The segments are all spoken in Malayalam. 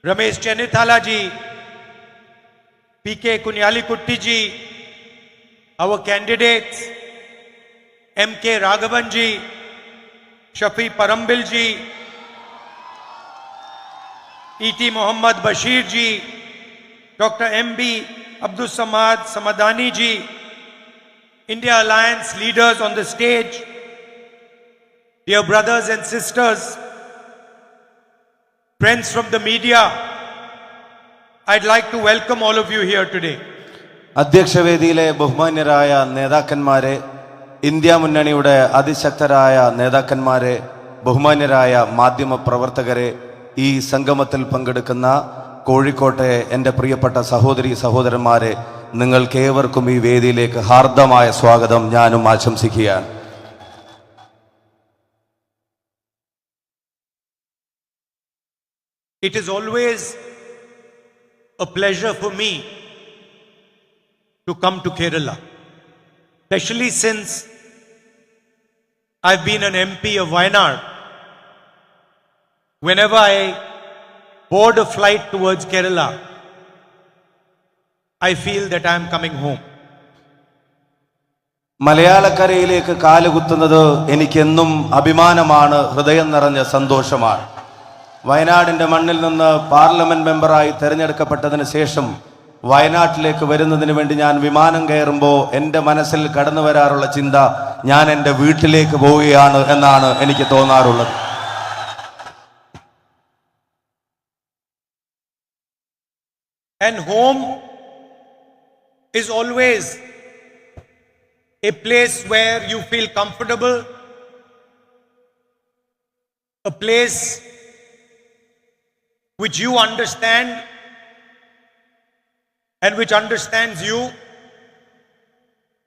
Ramesh Chennithala ji, P.K. Kunyalikutty ji, our candidates, M.K. Raghavan ji, Shafi Parambil ji, E.T. Mohammad Bashir ji, Dr. M.B. Abdul Samad Samadani ji, India Alliance leaders on the stage, dear brothers and sisters, friends from the media, I'd like to welcome all of you here today. അധ്യക്ഷവേദിയിലെ ബഹുമാന്യരായ നേതാക്കന്മാരെ, ഇന്ത്യ മുന്നണിയുടെ അതിശക്തരായ നേതാക്കന്മാരെ, ബഹുമാന്യരായ മാധ്യമ പ്രവർത്തകരെ, ഈ സംഗമത്തിൽ പങ്കെടുക്കുന്ന കോഴിക്കോട്ടെ എൻ്റെ പ്രിയപ്പെട്ട സഹോദരി സഹോദരന്മാരെ, നിങ്ങൾക്കേവർക്കും ഈ വേദിയിലേക്ക് ഹാർദമായ സ്വാഗതം ഞാനും ആശംസിക്കുകയാണ്. It is always a pleasure for me to come to Kerala, especially since I've been an MP of Wayanad. Whenever I board a flight towards Kerala, I feel that I am coming home. മലയാളക്കരയിലേക്ക് കാലുകുത്തുന്നത് എനിക്കെന്നും അഭിമാനമാണ്, ഹൃദയം നിറഞ്ഞ സന്തോഷമാണ്. വയനാടിൻ്റെ മണ്ണിൽ നിന്ന് പാർലമെന്റ് മെമ്പറായി തിരഞ്ഞെടുക്കപ്പെട്ടതിന് ശേഷം വയനാട്ടിലേക്ക് വരുന്നതിന് വേണ്ടി ഞാൻ വിമാനം കയറുമ്പോൾ എൻ്റെ മനസ്സിൽ കടന്നു വരാറുള്ള ചിന്ത, ഞാൻ എൻ്റെ വീട്ടിലേക്ക് പോവുകയാണ് എന്നാണ് എനിക്ക് തോന്നാറുള്ളത്. And home is always a place where you feel comfortable, a place which you understand and which understands you,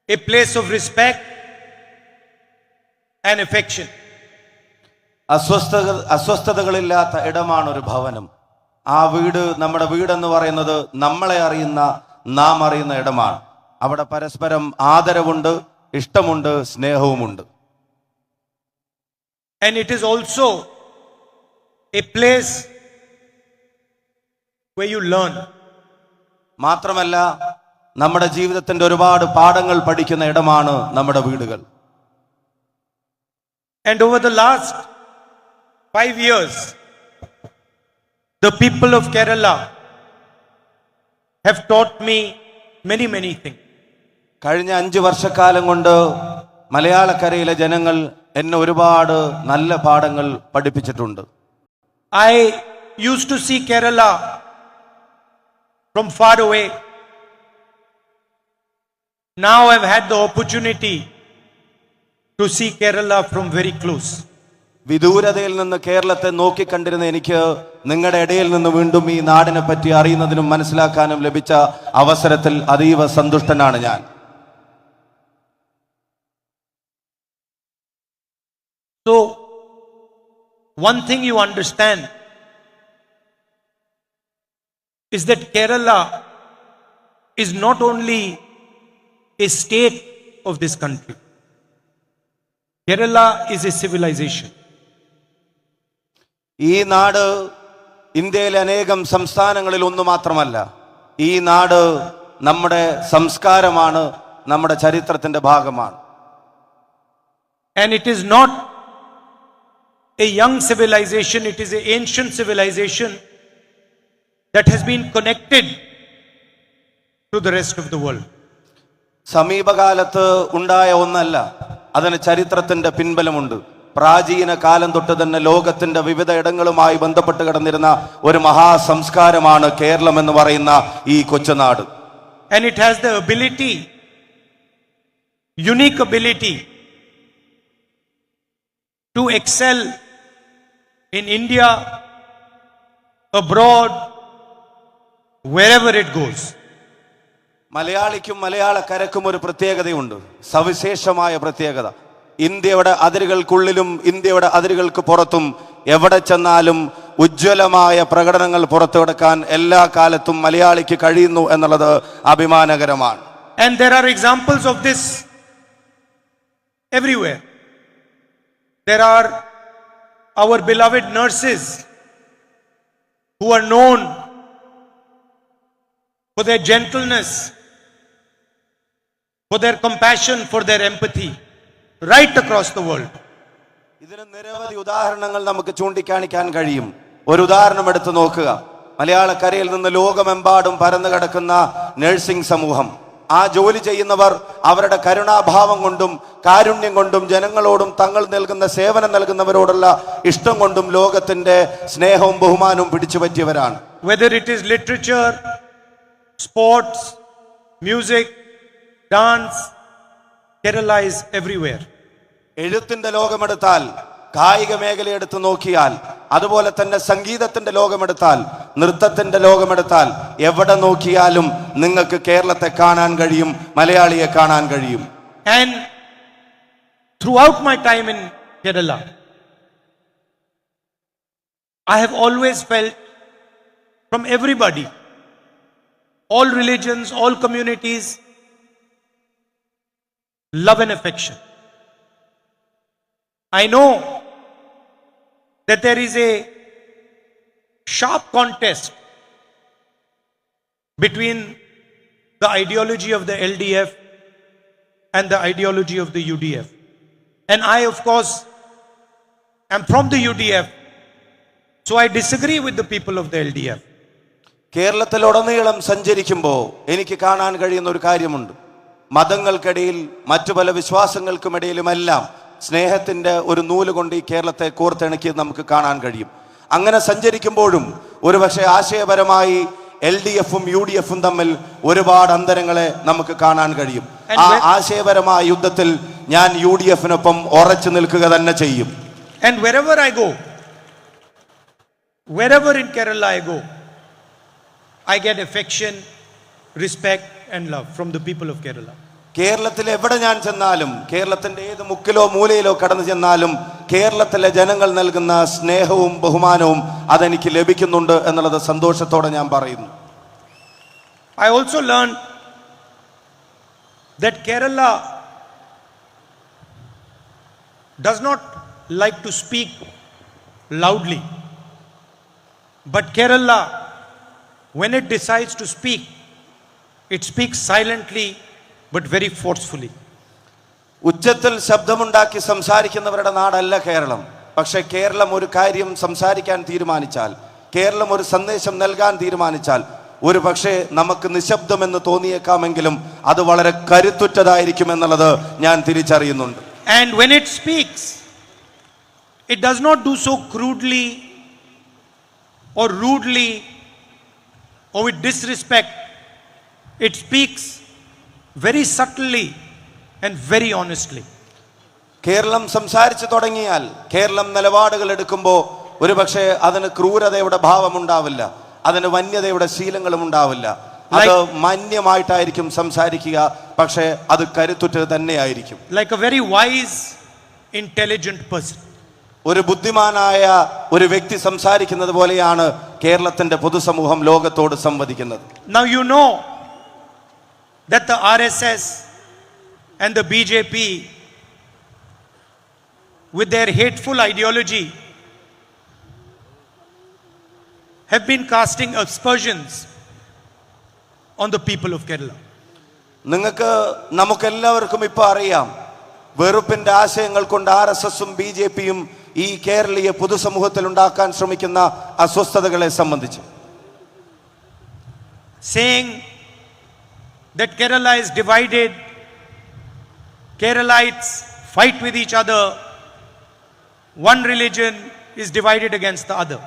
a place of respect and affection. അസ്വസ്ഥതകളില്ലാത്ത ഇടമാണ് ഒരു ഭവനം. ആ വീട്, നമ്മുടെ വീടെന്ന് പറയുന്നത് നമ്മളെ അറിയുന്ന, നാം അറിയുന്ന ഇടമാണ്. അവിടെ പരസ്പരം ആദരവുണ്ട്, ഇഷ്ടമുണ്ട്, സ്നേഹവുമുണ്ട്. And it is also a place where you learn. മാത്രമല്ല, നമ്മുടെ ജീവിതത്തിന്റെ ഒരുപാട് പാഠങ്ങൾ പഠിക്കുന്ന ഇടമാണ് നമ്മുടെ വീടുകൾ. And over the last 5 years, the people of Kerala have taught me many things. കഴിഞ്ഞ 5 വർഷക്കാലം കൊണ്ട് മലയാളക്കരയിലെ ജനങ്ങൾ എന്നെ ഒരുപാട് നല്ല പാഠങ്ങൾ പഠിപ്പിച്ചിട്ടുണ്ട്. I used to see Kerala from far away. Now I've had the opportunity to see Kerala from very close. വിദൂരതയിൽ നിന്ന് കേരളത്തെ നോക്കിക്കണ്ടിരുന്ന എനിക്ക് നിങ്ങളുടെ ഇടയിൽ നിന്ന് വീണ്ടും ഈ നാടിനെ പറ്റി അറിയുന്നതിനും മനസ്സിലാക്കാനും ലഭിച്ച അവസരത്തിൽ അതീവ സന്തുഷ്ടനാണ് ഞാൻ. So, one thing you understand is that Kerala is not only a state of this country. Kerala is a civilization. ഈ നാട് ഇന്ത്യയിലെ അനേകം സംസ്ഥാനങ്ങളിൽ ഒന്ന് മാത്രമല്ല. ഈ നാട് നമ്മുടെ സംസ്കാരമാണ്, നമ്മുടെ ചരിത്രത്തിന്റെ ഭാഗമാണ്. And it is not a young civilization, it is an ancient civilization that has been connected to the rest of the world. സമീപകാലത്ത് ഉണ്ടായ ഒന്നല്ല, അതിന് ചരിത്രത്തിന്റെ പിൻബലമുണ്ട്. പ്രാചീന കാലം തൊട്ട് തന്നെ ലോകത്തിന്റെ വിവിധ ഇടങ്ങളുമായി ബന്ധപ്പെട്ട് കിടന്നിരുന്ന ഒരു മഹാസംസ്കാരമാണ് കേരളം എന്ന് പറയുന്ന ഈ കൊച്ചുനാട്. And it has the ability, unique ability, to excel in India, abroad, wherever it goes. മലയാളിക്കും മലയാളക്കരക്കും ഒരു പ്രത്യേകതയുണ്ട്, സവിശേഷമായ പ്രത്യേകത. ഇന്ത്യയുടെ അതിരുകൾക്കുള്ളിലും ഇന്ത്യയുടെ അതിരുകൾക്ക് പുറത്തും എവിടെ ചെന്നാലും ഉജ്ജ്വലമായ പ്രകടനങ്ങൾ പുറത്തുകൊടുക്കാൻ എല്ലാ കാലത്തും മലയാളിക്ക് കഴിയുന്നു എന്നുള്ളത് അഭിമാനകരമാണ്. And there are examples of this everywhere. There are our beloved nurses who are known for their gentleness, for their compassion, for their empathy, right across the world. ഇതിന് നിരവധി ഉദാഹരണങ്ങൾ നമുക്ക് ചൂണ്ടിക്കാണിക്കാൻ കഴിയും. ഒരു ഉദാഹരണം എടുത്തു നോക്കുക. മലയാളക്കരയിൽ നിന്ന് ലോകമെമ്പാടും പരന്നു കിടക്കുന്ന നഴ്സിംഗ് സമൂഹം, ആ ജോലി ചെയ്യുന്നവർ അവരുടെ കരുണാഭാവം കൊണ്ടും കാരുണ്യം കൊണ്ടും ജനങ്ങളോടും തങ്ങൾ നൽകുന്ന സേവനം നൽകുന്നവരോടുള്ള ഇഷ്ടം കൊണ്ടും ലോകത്തിന്റെ സ്നേഹവും ബഹുമാനവും പിടിച്ചു പറ്റിയവരാണ്. Whether it is literature, sports, music, dance, Kerala is everywhere. എഴുത്തിന്റെ ലോകമെടുത്താൽ, കായിക മേഖല എടുത്തു നോക്കിയാൽ, അതുപോലെ തന്നെ സംഗീതത്തിന്റെ ലോകമെടുത്താൽ, നൃത്തത്തിന്റെ ലോകമെടുത്താൽ, എവിടെ നോക്കിയാലും നിങ്ങൾക്ക് കേരളത്തെ കാണാൻ കഴിയും, മലയാളിയെ കാണാൻ കഴിയും. And throughout my time in Kerala, I have always felt from everybody, all religions, all communities, love and affection. I know that there is a sharp contest between the ideology of the LDF and the ideology of the UDF. And I, of course, am from the UDF, so I disagree with the people of the LDF. കേരളത്തിലുടനീളം സഞ്ചരിക്കുമ്പോൾ എനിക്ക് കാണാൻ കഴിയുന്ന ഒരു കാര്യമുണ്ട്. മതങ്ങൾക്കിടയിൽ, മറ്റു പല വിശ്വാസങ്ങൾക്കുമിടയിലുമെല്ലാം സ്നേഹത്തിന്റെ ഒരു നൂല് കൊണ്ട് ഈ കേരളത്തെ കോർത്തിണക്കിയത് നമുക്ക് കാണാൻ കഴിയും. അങ്ങനെ സഞ്ചരിക്കുമ്പോഴും ഒരുപക്ഷെ ആശയപരമായി LDF-ഉം UDF-ഉം തമ്മിൽ ഒരുപാട് അന്തരങ്ങളെ നമുക്ക് കാണാൻ കഴിയും. ആ ആശയപരമായ യുദ്ധത്തിൽ ഞാൻ UDF-നൊപ്പം ഉറച്ചു നിൽക്കുക തന്നെ ചെയ്യും. And wherever I go, wherever in Kerala I go, I get affection, respect and love from the people of Kerala. കേരളത്തിൽ എവിടെ ഞാൻ ചെന്നാലും, കേരളത്തിന്റെ ഏത് മുക്കിലോ മൂലയിലോ കടന്നു ചെന്നാലും കേരളത്തിലെ ജനങ്ങൾ നൽകുന്ന സ്നേഹവും ബഹുമാനവും അതെനിക്ക് ലഭിക്കുന്നുണ്ട് എന്നുള്ളത് സന്തോഷത്തോടെ ഞാൻ പറയുന്നു. I also learned that Kerala does not like to speak loudly, but Kerala, when it decides to speak, it speaks silently but very forcefully. ഉച്ചത്തിൽ ശബ്ദമുണ്ടാക്കി സംസാരിക്കുന്നവരുടെ നാടല്ല കേരളം. പക്ഷെ കേരളം ഒരു കാര്യം സംസാരിക്കാൻ തീരുമാനിച്ചാൽ, കേരളം ഒരു സന്ദേശം നൽകാൻ തീരുമാനിച്ചാൽ, ഒരു പക്ഷേ നമുക്ക് നിശബ്ദമെന്ന് തോന്നിയേക്കാമെങ്കിലും അത് വളരെ കരുത്തുറ്റതായിരിക്കും എന്നുള്ളത് ഞാൻ തിരിച്ചറിയുന്നുണ്ട്. And when it speaks, it does not do so crudely or rudely or with disrespect. It speaks very subtly and very honestly. Keralam സംസാരിച്ചു തുടങ്ങിയാൽ, കേരളം നിലപാടുകൾ എടുക്കുമ്പോൾ ഒരു പക്ഷേ അതിന് ക്രൂരതയുടെ ഭാവമുണ്ടാവില്ല, അതിന് വന്യതയുടെ ശീലങ്ങളും ഉണ്ടാവില്ല. അത് മാന്യമായിട്ടായിരിക്കും സംസാരിക്കുക, പക്ഷേ അത് കരുത്തുറ്റത് തന്നെയായിരിക്കും. Like a very wise, intelligent person. ഒരു ബുദ്ധിമാനായ ഒരു വ്യക്തി സംസാരിക്കുന്നത് പോലെയാണ് കേരളത്തിന്റെ പൊതുസമൂഹം ലോകത്തോട് സംവദിക്കുന്നത്. Now you know that the RSS and the BJP, with their hateful ideology, have been casting aspersions on the people of Kerala. നമുക്കെല്ലാവർക്കും ഇപ്പൊ അറിയാം, വെറുപ്പിന്റെ ആശയങ്ങൾ കൊണ്ട് RSS-ഉം BJP-യും ഈ കേരളീയ പൊതുസമൂഹത്തിൽ ഉണ്ടാക്കാൻ ശ്രമിക്കുന്ന അസ്വസ്ഥതകളെ സംബന്ധിച്ച്. Saying that Kerala is divided, Keralites fight with each other, one religion is divided against the other.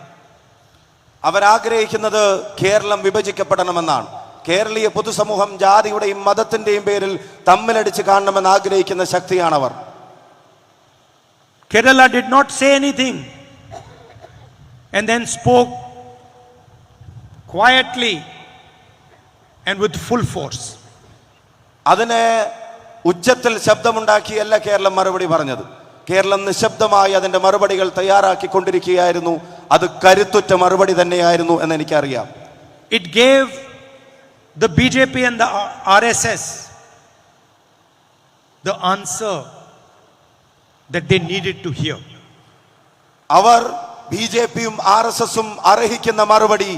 അവരാഗ്രഹിക്കുന്നത് Keralam വിഭജിക്കപ്പെടണമെന്നാണ്. കേരളീയ പൊതുസമൂഹം ജാതിയുടെയും മതത്തിന്റെയും പേരിൽ തമ്മിലടിച്ച് കാണണമെന്ന് ആഗ്രഹിക്കുന്ന ശക്തിയാണവർ. Kerala did not say anything and then spoke quietly and with full force. അതിനെ ഉച്ചത്തിൽ ശബ്ദമുണ്ടാക്കിയല്ല കേരളം മറുപടി പറഞ്ഞത്. കേരളം നിശബ്ദമായി അതിന്റെ മറുപടികൾ തയ്യാറാക്കിക്കൊണ്ടിരിക്കുകയായിരുന്നു. അത് കരുത്തുറ്റ മറുപടി തന്നെയായിരുന്നു എന്ന് എനിക്കറിയാം. It gave the BJP and the RSS the answer that they needed to hear. അവർ BJPയും RSSും അർഹിക്കുന്ന മറുപടി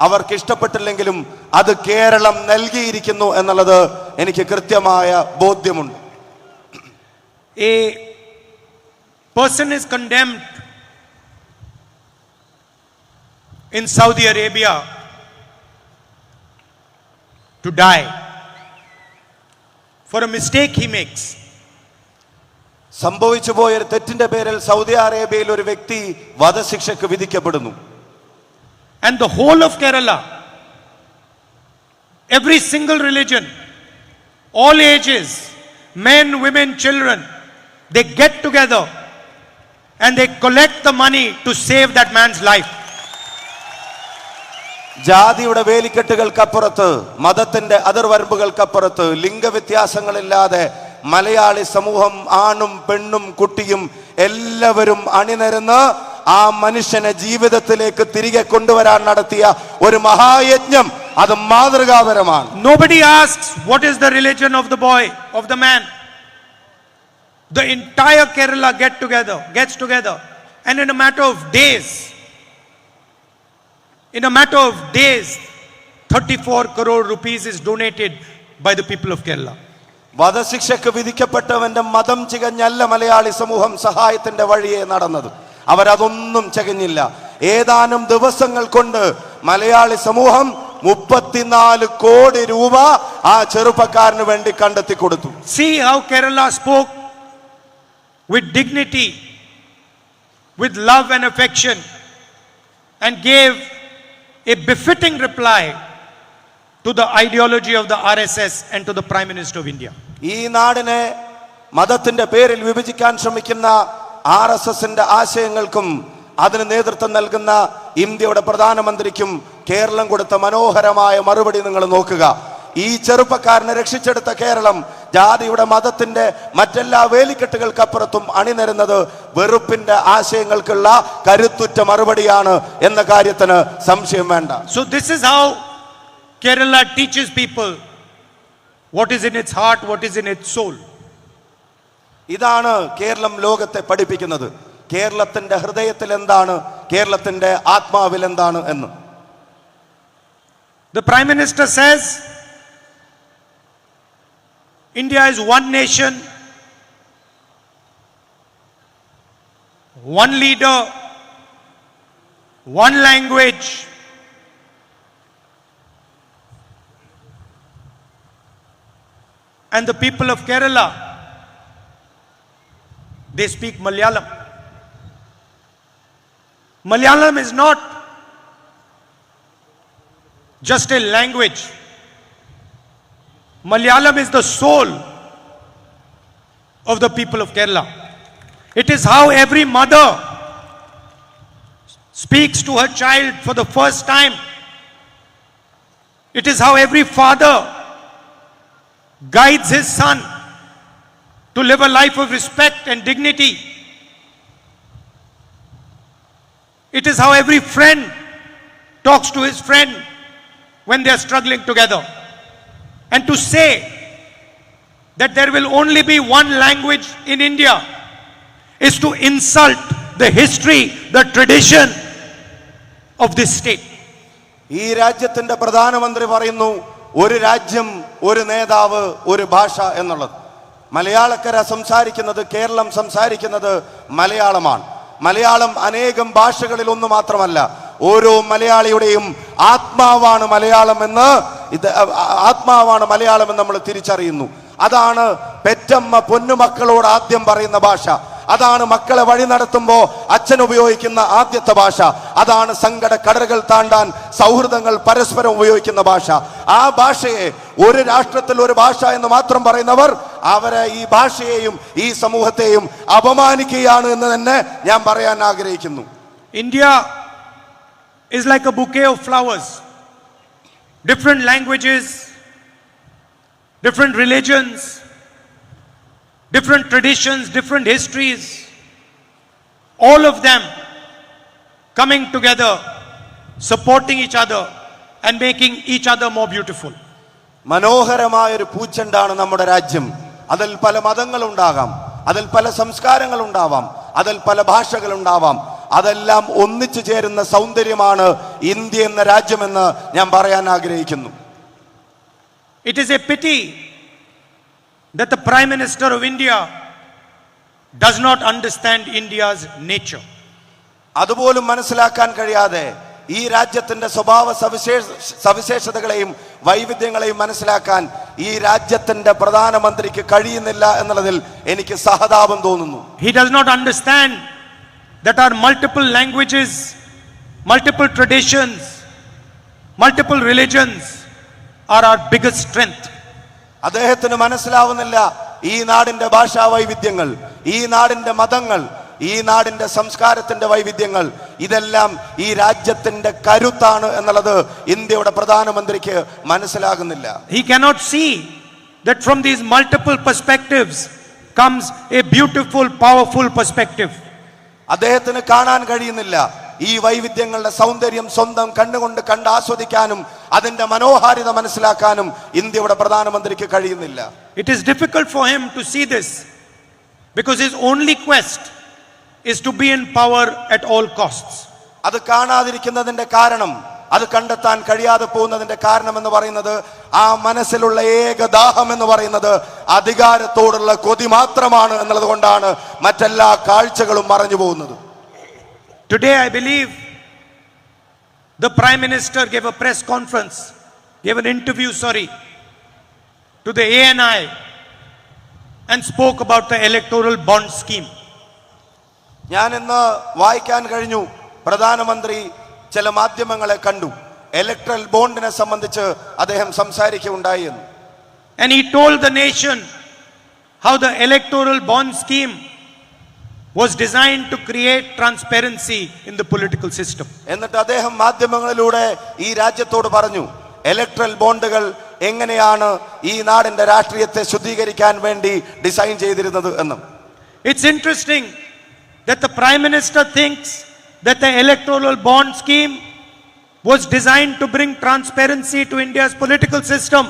അവർക്ക് ഇഷ്ടപ്പെട്ടില്ലെങ്കിലും അത് കേരളം നൽകിയിരിക്കുന്നു എന്നുള്ളത് എനിക്ക് കൃത്യമായ ബോധ്യമുണ്ട്. A person is condemned in Saudi Arabia to die for a mistake he makes. സംഭവിച്ചു പോയ ഒരു തെറ്റിന്റെ പേരിൽ സൗദി അറേബ്യയിൽ ഒരു വ്യക്തി വധശിക്ഷയ്ക്ക് വിധിക്കപ്പെടുന്നു. And the whole of Kerala, every single religion, all ages, men, women, children, they get together and they collect the money to save that man's life. ജാതിയുടെ വേലിക്കെട്ടുകൾക്കപ്പുറത്ത്, മതത്തിന്റെ അതിർവരമ്പുകൾക്കപ്പുറത്ത്, ലിംഗവ്യത്യാസങ്ങളില്ലാതെ മലയാളി സമൂഹം ആണും പെണ്ണും കുട്ടിയും എല്ലാവരും അണിനിരന്ന് ആ മനുഷ്യനെ ജീവിതത്തിലേക്ക് തിരികെ കൊണ്ടുവരാൻ നടത്തിയ ഒരു മഹായജ്ഞം, അത് മാതൃകാപരമാണ്. Nobody asks what is the religion of the boy, of the man. The entire Kerala gets together, and in a matter of days, 34 crore rupees is donated by the people of Kerala. വധശിക്ഷയ്ക്ക് വിധിക്കപ്പെട്ടവന്റെ മതം ചികഞ്ഞല്ല മലയാളി സമൂഹം സഹായത്തിന്റെ വഴിയെ നടന്നത്. അവരതൊന്നും ചകഞ്ഞില്ല. ഏതാനും ദിവസങ്ങൾ കൊണ്ട് മലയാളി സമൂഹം 34 കോടി രൂപ ആ ചെറുപ്പക്കാരന് വേണ്ടി കണ്ടെത്തി കൊടുത്തു. See how Kerala spoke with dignity, with love and affection, and gave a befitting reply to the ideology of the RSS and to the Prime Minister of India. ഈ നാടിനെ മതത്തിന്റെ പേരിൽ വിഭജിക്കാൻ ശ്രമിക്കുന്ന RSSന്റെ ആശയങ്ങൾക്കും അതിന് നേതൃത്വം നൽകുന്ന ഇന്ത്യയുടെ പ്രധാനമന്ത്രിക്കും കേരളം കൊടുത്ത മനോഹരമായ മറുപടി നിങ്ങൾ നോക്കുക. ഈ ചെറുപ്പക്കാരനെ രക്ഷിച്ചെടുത്ത കേരളം ജാതിയുടെ മതത്തിന്റെ മറ്റെല്ലാ വേലിക്കെട്ടുകൾക്കപ്പുറത്തും അണിനിരുന്നത് വെറുപ്പിന്റെ ആശയങ്ങൾക്കുള്ള കരുത്തുറ്റ മറുപടിയാണ് എന്ന കാര്യത്തിന് സംശയം വേണ്ട. So this is how Kerala teaches people what is in its heart, what is in its soul. ഇതാണ് കേരളം ലോകത്തെ പഠിപ്പിക്കുന്നത്. കേരളത്തിന്റെ ഹൃദയത്തിൽ എന്താണ്, കേരളത്തിന്റെ ആത്മാവിൽ എന്താണ് എന്ന്. The Prime Minister says India is one nation, one leader, one language. And the people of Kerala, they speak Malayalam. Malayalam is not just a language. Malayalam is the soul of the people of Kerala. It is how every mother speaks to her child for the first time. It is how every father guides his son to live a life of respect and dignity. It is how every friend talks to his friend when they are struggling together. And to say that there will only be one language in India is to insult the history, the tradition of this state. ഈ രാജ്യത്തിന്റെ പ്രധാനമന്ത്രി പറയുന്നു ഒരു രാജ്യം, ഒരു നേതാവ്, ഒരു ഭാഷ എന്നുള്ളത്. മലയാളക്കര സംസാരിക്കുന്നത്, കേരളം സംസാരിക്കുന്നത് മലയാളമാണ്. മലയാളം അനേകം ഭാഷകളിൽ ഒന്ന് മാത്രമല്ല, ഓരോ മലയാളിയുടെയും ആത്മാവാണ് മലയാളം എന്ന് നമ്മൾ തിരിച്ചറിയുന്നു. അതാണ് പെറ്റമ്മ പൊന്നുമക്കളോട് ആദ്യം പറയുന്ന ഭാഷ. അതാണ് മക്കളെ വഴി നടത്തുമ്പോൾ അച്ഛൻ ഉപയോഗിക്കുന്ന ആദ്യത്തെ ഭാഷ. അതാണ് സങ്കട കടലുകൾ താണ്ടാൻ സൗഹൃദങ്ങൾ പരസ്പരം ഉപയോഗിക്കുന്ന ഭാഷ. ആ ഭാഷയെ ഒരു രാഷ്ട്രത്തിൽ ഒരു ഭാഷ എന്ന് മാത്രം പറയുന്നവർ അവരെ ഈ ഭാഷയെയും ഈ സമൂഹത്തെയും അപമാനിക്കുകയാണ് എന്ന് തന്നെ ഞാൻ പറയാൻ ആഗ്രഹിക്കുന്നു. India is like a bouquet of flowers. Different languages, different religions, different traditions, different histories, all of them coming together, supporting each other and making each other more beautiful. മനോഹരമായ ഒരു പൂച്ചെണ്ടാണ് നമ്മുടെ രാജ്യം. അതിൽ പല മതങ്ങളുണ്ടാകാം, അതിൽ പല സംസ്കാരങ്ങളുണ്ടാവാം, അതിൽ പല ഭാഷകളുണ്ടാവാം. അതെല്ലാം ഒന്നിച്ചു ചേരുന്ന സൗന്ദര്യമാണ് ഇന്ത്യ എന്ന രാജ്യമെന്ന് ഞാൻ പറയാൻ ആഗ്രഹിക്കുന്നു. It is a pity that the Prime Minister of India does not understand India's nature. അതുപോലും മനസ്സിലാക്കാൻ കഴിയാതെ ഈ രാജ്യത്തിന്റെ സ്വഭാവ സവിശേഷതകളെയും വൈവിധ്യങ്ങളെയും മനസ്സിലാക്കാൻ ഈ രാജ്യത്തിന്റെ പ്രധാനമന്ത്രിക്ക് കഴിയുന്നില്ല എന്നുള്ളതിൽ എനിക്ക് സഹതാപം തോന്നുന്നു. He does not understand that our multiple languages, multiple traditions, multiple religions are our biggest strength. അദ്ദേഹത്തിന് മനസ്സിലാവുന്നില്ല ഈ നാടിന്റെ ഭാഷാ വൈവിധ്യങ്ങൾ, ഈ നാടിന്റെ മതങ്ങൾ, ഈ നാടിന്റെ സംസ്കാരത്തിന്റെ വൈവിധ്യങ്ങൾ, ഇതെല്ലാം ഈ രാജ്യത്തിന്റെ കരുത്താണ് എന്നുള്ളത് ഇന്ത്യയുടെ പ്രധാനമന്ത്രിക്ക് മനസ്സിലാകുന്നില്ല. He cannot see that from these multiple perspectives comes a beautiful, powerful perspective. അദ്ദേഹത്തിന് കാണാൻ കഴിയുന്നില്ല ഈ വൈവിധ്യങ്ങളുടെ സൗന്ദര്യം സ്വന്തം കണ്ണുകൊണ്ട് കണ്ട് ആസ്വദിക്കാനും അതിന്റെ മനോഹാരിത മനസ്സിലാക്കാനും ഇന്ത്യയുടെ പ്രധാനമന്ത്രിക്ക് കഴിയുന്നില്ല. It is difficult for him to see this because his only quest is to be in power at all costs. അത് കാണാതിരിക്കുന്നതിന്റെ കാരണം, അത് കണ്ടെത്താൻ കഴിയാതെ പോകുന്നതിന്റെ കാരണം എന്ന് പറയുന്നത്, ആ മനസ്സിലുള്ള ഏക ദാഹം എന്ന് പറയുന്നത് അധികാരത്തോടുള്ള കൊതി മാത്രമാണ് എന്നുള്ളത് കൊണ്ടാണ് മറ്റെല്ലാ കാഴ്ചകളും മറഞ്ഞു പോകുന്നത്. Today I believe the Prime Minister gave a press conference, gave an interview, to the ANI and spoke about the electoral bond scheme. ഞാൻ ഇന്ന് വായിക്കാൻ കഴിഞ്ഞു, പ്രധാനമന്ത്രി ചില മാധ്യമങ്ങളെ കണ്ടു, ഇലക്ട്രൽ ബോണ്ടിനെ സംബന്ധിച്ച് അദ്ദേഹം സംസാരിക്കുകയുണ്ടായി എന്ന്. And he told the nation how the electoral bond scheme was designed to create transparency in the political system. എന്നിട്ട് അദ്ദേഹം മാധ്യമങ്ങളിലൂടെ ഈ രാജ്യത്തോട് പറഞ്ഞു, ഇലക്ട്രൽ ബോണ്ടുകൾ എങ്ങനെയാണ് ഈ നാടിന്റെ രാഷ്ട്രീയത്തെ ശുദ്ധീകരിക്കാൻ വേണ്ടി ഡിസൈൻ ചെയ്തിരുന്നത് എന്നും. It's interesting that the Prime Minister thinks that the electoral bond scheme was designed to bring transparency to India's political system.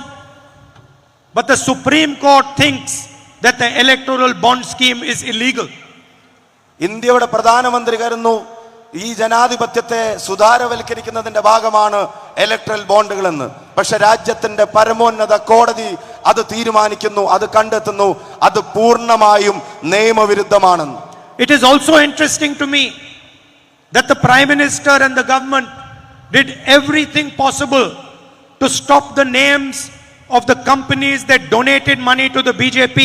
But the Supreme Court thinks that the electoral bond scheme is illegal. ഇന്ത്യയുടെ പ്രധാനമന്ത്രി കരുതുന്നു ഈ ജനാധിപത്യത്തെ സുതാരവൽക്കരിക്കുന്നതിന്റെ ഭാഗമാണ് ഇലക്ട്രൽ ബോണ്ടുകൾ എന്ന്. പക്ഷെ രാജ്യത്തിന്റെ പരമോന്നത കോടതി അത് തീരുമാനിക്കുന്നു, അത് കണ്ടെത്തുന്നു, അത് പൂർണ്ണമായും നിയമവിരുദ്ധമാണെന്ന്. It is also interesting to me that the Prime Minister and the government did everything possible to stop the names of the companies that donated money to the BJP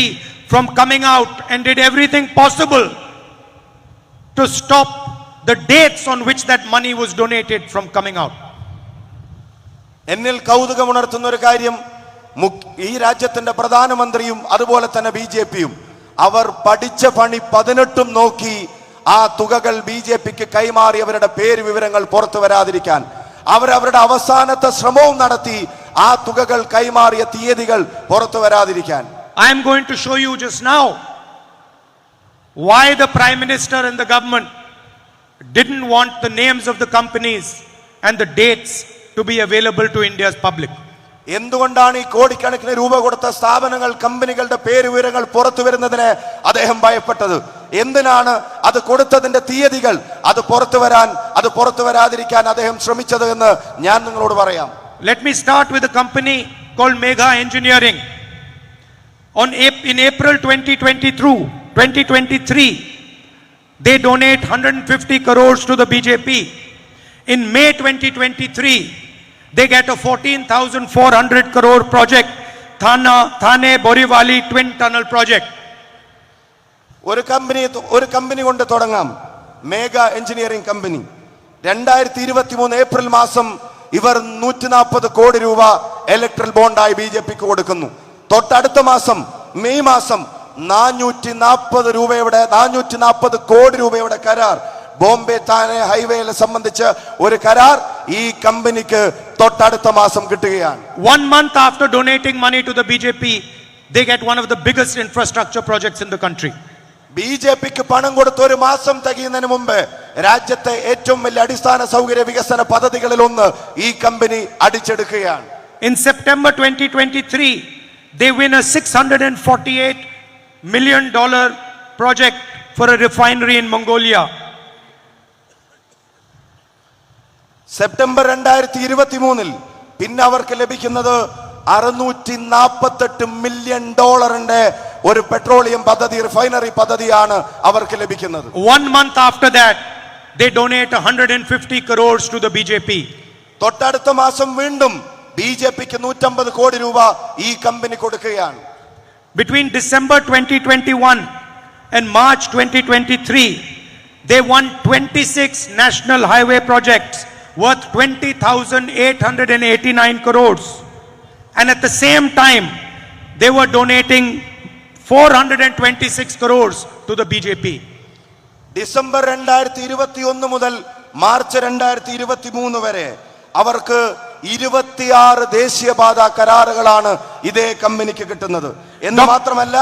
from coming out, and did everything possible to stop the dates on which that money was donated from coming out. എന്നിൽ കൗതുകമുണർത്തുന്ന ഒരു കാര്യം, ഈ രാജ്യത്തിന്റെ പ്രധാനമന്ത്രിയും അതുപോലെ തന്നെ BJPയും അവർ പഠിച്ച പണി 18 നോക്കി ആ തുകകൾ BJPക്ക് കൈമാറിയവരുടെ പേര് വിവരങ്ങൾ പുറത്തു വരാതിരിക്കാൻ അവരവരുടെ അവസാനത്തെ ശ്രമവും നടത്തി ആ തുകകൾ കൈമാറിയ തീയതികൾ പുറത്തു വരാതിരിക്കാൻ. I am going to show you just now why the Prime Minister and the government didn't want the names of the companies and the dates to be available to India's public. എന്തുകൊണ്ടാണ് ഈ കോടിക്കണക്കിന് രൂപ കൊടുത്ത സ്ഥാപനങ്ങൾ, കമ്പനികളുടെ പേര് വിവരങ്ങൾ പുറത്തു വരുന്നതിന് അദ്ദേഹം ഭയപ്പെട്ടത്? എന്തിനാണ് അത് കൊടുത്തതിന്റെ തീയതികൾ അത് പുറത്തു വരാതിരിക്കാൻ അദ്ദേഹം ശ്രമിച്ചത് എന്ന് ഞാൻ നിങ്ങളോട് പറയാം. Let me start with a company called Megha Engineering. In April 2023, they donate 150 crores to the BJP. In May 2023, they get a 14,400 crore project, Thane Borivali Twin Tunnel project. ഒരു കമ്പനി കൊണ്ട് തുടങ്ങാം, മേഘ എഞ്ചിനീയറിംഗ് കമ്പനി. 2023 ഏപ്രിൽ മാസം ഇവർ 140 കോടി രൂപ ഇലക്ട്രൽ ബോണ്ടായി BJPക്ക് കൊടുക്കുന്നു. തൊട്ടടുത്ത മാസം മെയ് മാസം 440 കോടി രൂപയുടെ കരാർ, ബോംബെ താനെ ഹൈവേയെ സംബന്ധിച്ച് ഒരു കരാർ ഈ കമ്പനിക്ക് തൊട്ടടുത്ത മാസം കിട്ടുകയാണ്. 1 month after donating money to the BJP, they get one of the biggest infrastructure projects in the country. BJPക്ക് പണം കൊടുത്ത ഒരു മാസം തികയുന്നതിന് മുമ്പ് രാജ്യത്തെ ഏറ്റവും വലിയ അടിസ്ഥാന സൗകര്യ വികസന പദ്ധതികളിൽ ഒന്ന് ഈ company അടിച്ചെടുക്കുകയാണ്. In September 2023, they win a $648 million project for a refinery in Mongolia. September 2023 പിന്നെ അവർക്ക് ലഭിക്കുന്നത് $648 മില്യൺ ഒരു പെട്രോളിയം പദ്ധതി, റിഫൈനറി പദ്ധതിയാണ് അവർക്ക് ലഭിക്കുന്നത്. 1 month after that, they donate 150 crores to the BJP. തൊട്ടടുത്ത മാസം വീണ്ടും ബിജെപിക്ക് 150 കോടി രൂപ ഈ കമ്പനി കൊടുക്കുകയാണ്. Between December 2021 and March 2023, they won 26 national highway projects worth 20,889 crores. And at the same time, they were donating 426 crores to the BJP. December 2021 മുതൽ മാർച്ച് 2023 വരെ അവർക്ക് 26 ദേശീയപാത കരാറുകളാണ് ഇതേ കമ്പനിക്ക് കിട്ടുന്നത്. എന്ന് മാത്രമല്ല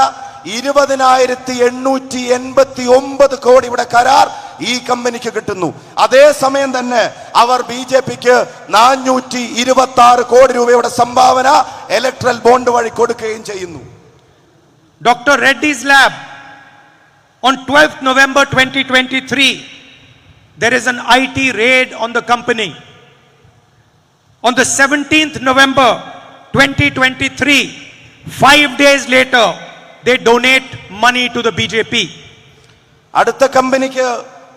20,889 കോടിയുടെ കരാർ ഈ കമ്പനിക്ക് കിട്ടുന്നു. അതേസമയം തന്നെ അവർ ബിജെപിക്ക് 426 കോടി രൂപയുടെ സംഭാവന ഇലക്ട്രൽ ബോണ്ട് വഴി കൊടുക്കുകയും ചെയ്യുന്നു. Dr. Reddy's lab, on 12th November 2023, there is an IT raid on the company. On the 17th November 2023, 5 days later, they donate money to the BJP. അടുത്ത കമ്പനിക്ക്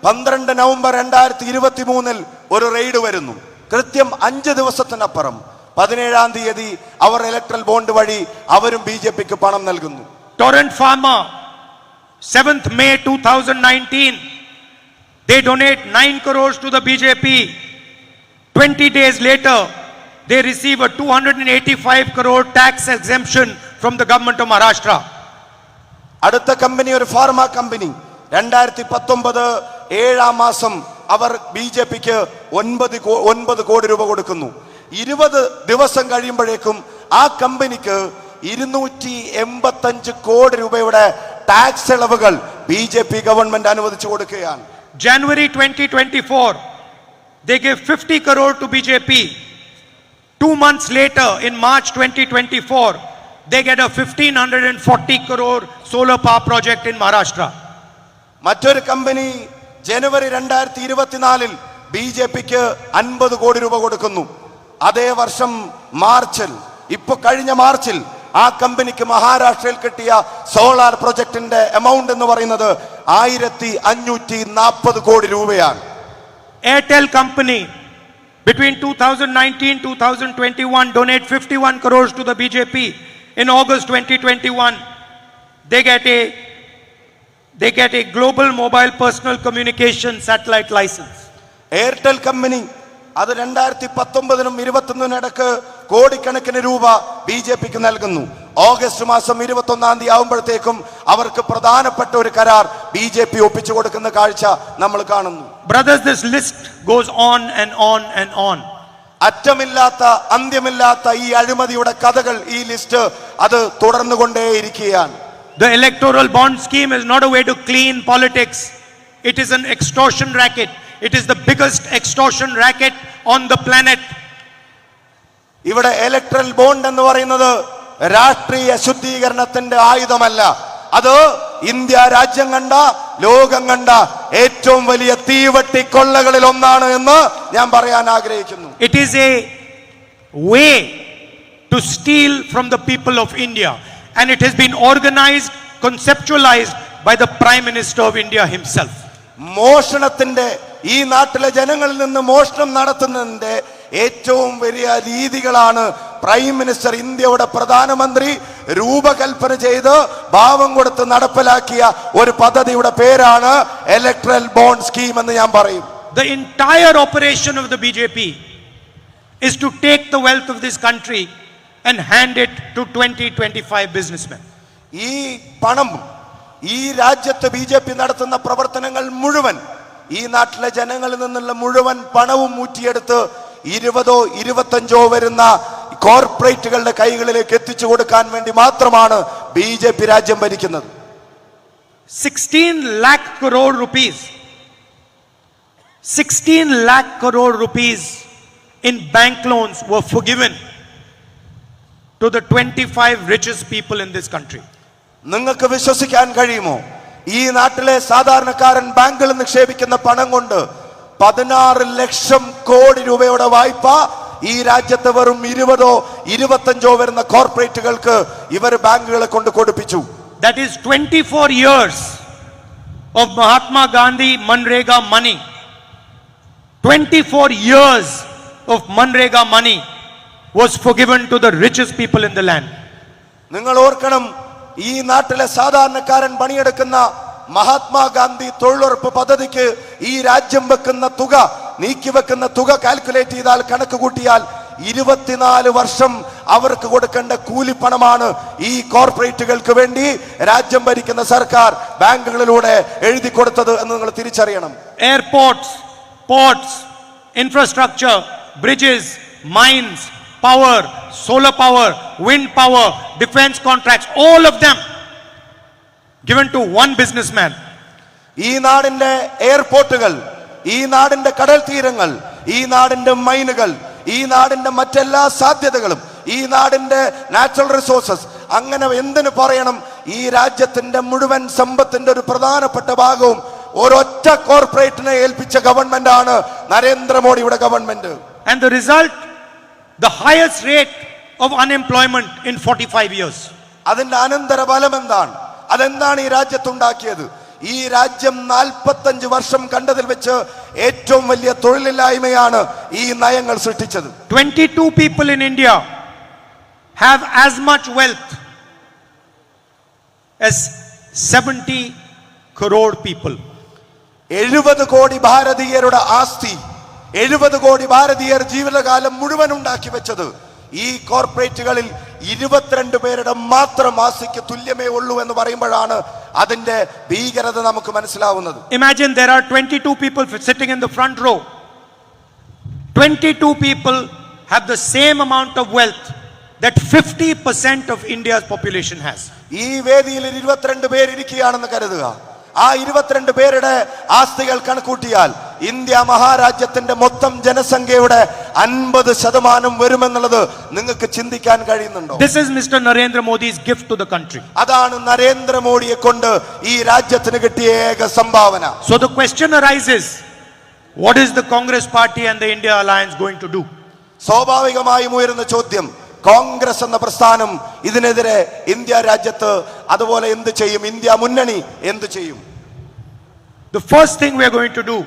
12 നവംബർ 2023 ഒരു റെയ്ഡ് വരുന്നു. കൃത്യം 5 ദിവസത്തിനപ്പുറം 17-ാം തീയതി അവർ ഇലക്ട്രൽ ബോണ്ട് വഴി അവരും ബിജെപിക്ക് പണം നൽകുന്നു. Torrent Pharma, 7th May 2019, they donate 9 crores to the BJP. 20 days later, they receive a 285 crore tax exemption from the government of Maharashtra. അടുത്ത കമ്പനി ഒരു ഫാർമ കമ്പനി. 2019 7-ാം മാസം അവർ ബിജെപിക്ക് 9 കോടി രൂപ കൊടുക്കുന്നു. 20 ദിവസം കഴിയുമ്പോഴേക്കും ആ കമ്പനിക്ക് 285 കോടി രൂപയുടെ ടാക്സ് ഇളവുകൾ ബിജെപി ഗവൺമെന്റ് അനുവദിച്ചു കൊടുക്കുകയാണ്. January 2024, they gave 50 crore to BJP. 2 months later, in March 2024, they get a 1,540 crore solar power project in Maharashtra. മറ്റൊരു കമ്പനി ജനുവരി 2024 ബിജെപിക്ക് 50 കോടി രൂപ കൊടുക്കുന്നു. അതേ വർഷം മാർച്ചിൽ, കഴിഞ്ഞ മാർച്ചിൽ ആ കമ്പനിക്ക് മഹാരാഷ്ട്രയിൽ കിട്ടിയ സോളാർ പ്രൊജക്ടിന്റെ എമൗണ്ട് എന്ന് പറയുന്നത് 1,540 കോടി രൂപയാണ്. Airtel company, between 2019-2021, donate 51 crores to the BJP. In August 2021, they get a global mobile personal communication satellite license. Airtel company അത് 2019-നും 2021-നും ഇടക്ക് കോടിക്കണക്കിന് രൂപ ബിജെപിക്ക് നൽകുന്നു. ഓഗസ്റ്റ് മാസം 21-ാം തീയതി ആവുമ്പോഴത്തേക്കും അവർക്ക് പ്രധാനപ്പെട്ട ഒരു കരാർ ബിജെപി ഒപ്പിച്ചു കൊടുക്കുന്ന കാഴ്ച നമ്മൾ കാണുന്നു. Brothers, this list goes on and on and on. അറ്റമില്ലാത്ത അന്ത്യമില്ലാത്ത ഈ അഴിമതിയുടെ കഥകൾ, ഈ ലിസ്റ്റ് അത് തുടർന്നുകൊണ്ടേയിരിക്കുകയാണ്. The electoral bond scheme is not a way to clean politics. It is an extortion racket. It is the biggest extortion racket on the planet. ഇവിടെ ഇലക്ട്രൽ ബോണ്ട് എന്ന് പറയുന്നത് രാഷ്ട്രീയ ശുദ്ധീകരണത്തിന്റെ ആയുധമല്ല. അത് ഇന്ത്യ രാജ്യം കണ്ട, ലോകം കണ്ട ഏറ്റവും വലിയ തീവട്ടി കൊള്ളകളിൽ ഒന്നാണ് എന്ന് ഞാൻ പറയാൻ ആഗ്രഹിക്കുന്നു. It is a way to steal from the people of India, and it has been organized, conceptualized by the Prime Minister of India himself. മോഷണത്തിന്റെ, ഈ നാട്ടിലെ ജനങ്ങളിൽ നിന്ന് മോഷണം നടത്തുന്നതിന്റെ ഏറ്റവും വലിയ രീതികളാണ് പ്രൈം മിനിസ്റ്റർ, ഇന്ത്യയുടെ പ്രധാനമന്ത്രി രൂപകൽപ്പന ചെയ്ത് ഭാവം കൊടുത്ത് നടപ്പിലാക്കിയ ഒരു പദ്ധതിയുടെ പേരാണ് ഇലക്ട്രൽ ബോണ്ട് സ്കീം എന്ന് ഞാൻ പറയും. The entire operation of the BJP is to take the wealth of this country and hand it to 20-25 businessmen. ഈ പണം, ഈ രാജ്യത്ത് ബിജെപി നടത്തുന്ന പ്രവർത്തനങ്ങൾ മുഴുവൻ, ഈ നാട്ടിലെ ജനങ്ങളിൽ നിന്നുള്ള മുഴുവൻ പണവും ഊറ്റിയെടുത്ത് 20-25 വരുന്ന കോർപ്പറേറ്റുകളുടെ കൈകളിലേക്ക് എത്തിച്ചു കൊടുക്കാൻ വേണ്ടി മാത്രമാണ് ബിജെപി രാജ്യം ഭരിക്കുന്നത്. 16 lakh crore rupees. 16 lakh crore rupees in bank loans were forgiven to the 25 richest people in this country. നിങ്ങൾക്ക് വിശ്വസിക്കാൻ കഴിയുമോ? ഈ നാട്ടിലെ സാധാരണക്കാരൻ ബാങ്കിൽ നിക്ഷേപിക്കുന്ന പണം കൊണ്ട് 16 ലക്ഷം കോടി രൂപയുടെ വായ്പ ഈ രാജ്യത്ത് വെറും 20ഓ 25ഓ വരുന്ന കോർപ്പറേറ്റുകൾക്ക് ഇവർ ബാങ്കുകളെ കൊണ്ട് കൊടുപ്പിച്ചു. That is 24 years of Mahatma Gandhi Manrega money. 24 years of Manrega money was forgiven to the richest people in the land. നിങ്ങൾ ഓർക്കണം, ഈ നാട്ടിലെ സാധാരണക്കാരൻ പണിയെടുക്കുന്ന മഹാത്മാഗാന്ധി തൊഴിലുറപ്പ് പദ്ധതിക്ക് ഈ രാജ്യം വെക്കുന്ന തുക, നീക്കിവെക്കുന്ന തുക കാൽക്കുലേറ്റ് ചെയ്താൽ, കണക്ക് കൂട്ടിയാൽ 24 വർഷം അവർക്ക് കൊടുക്കേണ്ട കൂലിപ്പണമാണ് ഈ കോർപ്പറേറ്റുകൾക്ക് വേണ്ടി രാജ്യം ഭരിക്കുന്ന സർക്കാർ ബാങ്കുകളിലൂടെ എഴുതി കൊടുത്തത് എന്ന് നിങ്ങൾ തിരിച്ചറിയണം. Airports, ports, infrastructure, bridges, mines, power, solar power, wind power, defense contracts, all of them given to one businessman. ഈ നാടിന്റെ എയർപോർട്ടുകൾ, ഈ നാടിന്റെ കടൽ തീരങ്ങൾ, ഈ നാടിന്റെ മൈനുകൾ, ഈ നാടിന്റെ മറ്റെല്ലാ സാധ്യതകളും, ഈ നാടിന്റെ നാച്ചുറൽ റിസോഴ്സസ്, അങ്ങനെ എന്തിനു പറയണം, ഈ രാജ്യത്തിന്റെ മുഴുവൻ സമ്പത്തിന്റെ ഒരു പ്രധാനപ്പെട്ട ഭാഗവും ഒരൊറ്റ കോർപ്പറേറ്റിനെ ഏൽപ്പിച്ച ഗവൺമെന്റ് ആണ് നരേന്ദ്രമോദിയുടെ government. And the result, the highest rate of unemployment in 45 years. അതിന്റെ അനന്തര ഫലം എന്താണ്? അതെന്താണ് ഈ രാജ്യത്തുണ്ടാക്കിയത്? ഈ രാജ്യം 45 വർഷം കണ്ടതിൽ വെച്ച് ഏറ്റവും വലിയ തൊഴിലില്ലായ്മയാണ് ഈ നയങ്ങൾ സൃഷ്ടിച്ചത്. 22 people in India have as much wealth as 70 crore people. 70 കോടി ഭാരതീയരുടെ ആസ്തി, 70 കോടി ഭാരതീയർ ജീവിതകാലം മുഴുവൻ ഉണ്ടാക്കി വെച്ചത് ഈ കോർപ്പറേറ്റുകളിൽ 22 പേരുടെ മാത്രം ആസ്തിക്ക് തുല്യമേ ഉള്ളൂ എന്ന് പറയുമ്പോഴാണ് അതിന്റെ ഭീകരത നമുക്ക് മനസ്സിലാവുന്നത്. Imagine there are 22 people sitting in the front row. 22 people have the same amount of wealth that 50% of India's population has. ഈ വേദിയിൽ 22 പേര് ഇരിക്കുകയാണെന്ന് കരുതുക. ആ 22 പേരുടെ ആസ്തികൾ കണക്കൂട്ടിയാൽ ഇന്ത്യ മഹാരാജ്യത്തിന്റെ മൊത്തം ജനസംഖ്യയുടെ 50% വരുമെന്നുള്ളത് നിങ്ങൾക്ക് ചിന്തിക്കാൻ കഴിയുന്നുണ്ടോ? This is Mr. Narendra Modi's gift to the country. അതാണ് നരേന്ദ്രമോദിയെ കൊണ്ട് ഈ രാജ്യത്തിന് കിട്ടിയ ഏക സംഭാവന. So the question arises, what is the Congress party and the India Alliance going to do? സ്വാഭാവികമായും ഉയരുന്ന ചോദ്യം, കോൺഗ്രസ് എന്ന പ്രസ്ഥാനം ഇതിനെതിരെ ഇന്ത്യ രാജ്യത്ത് അതുപോലെ എന്ത് ചെയ്യും? ഇന്ത്യ മുന്നണി എന്ത് ചെയ്യും? The first thing we are going to do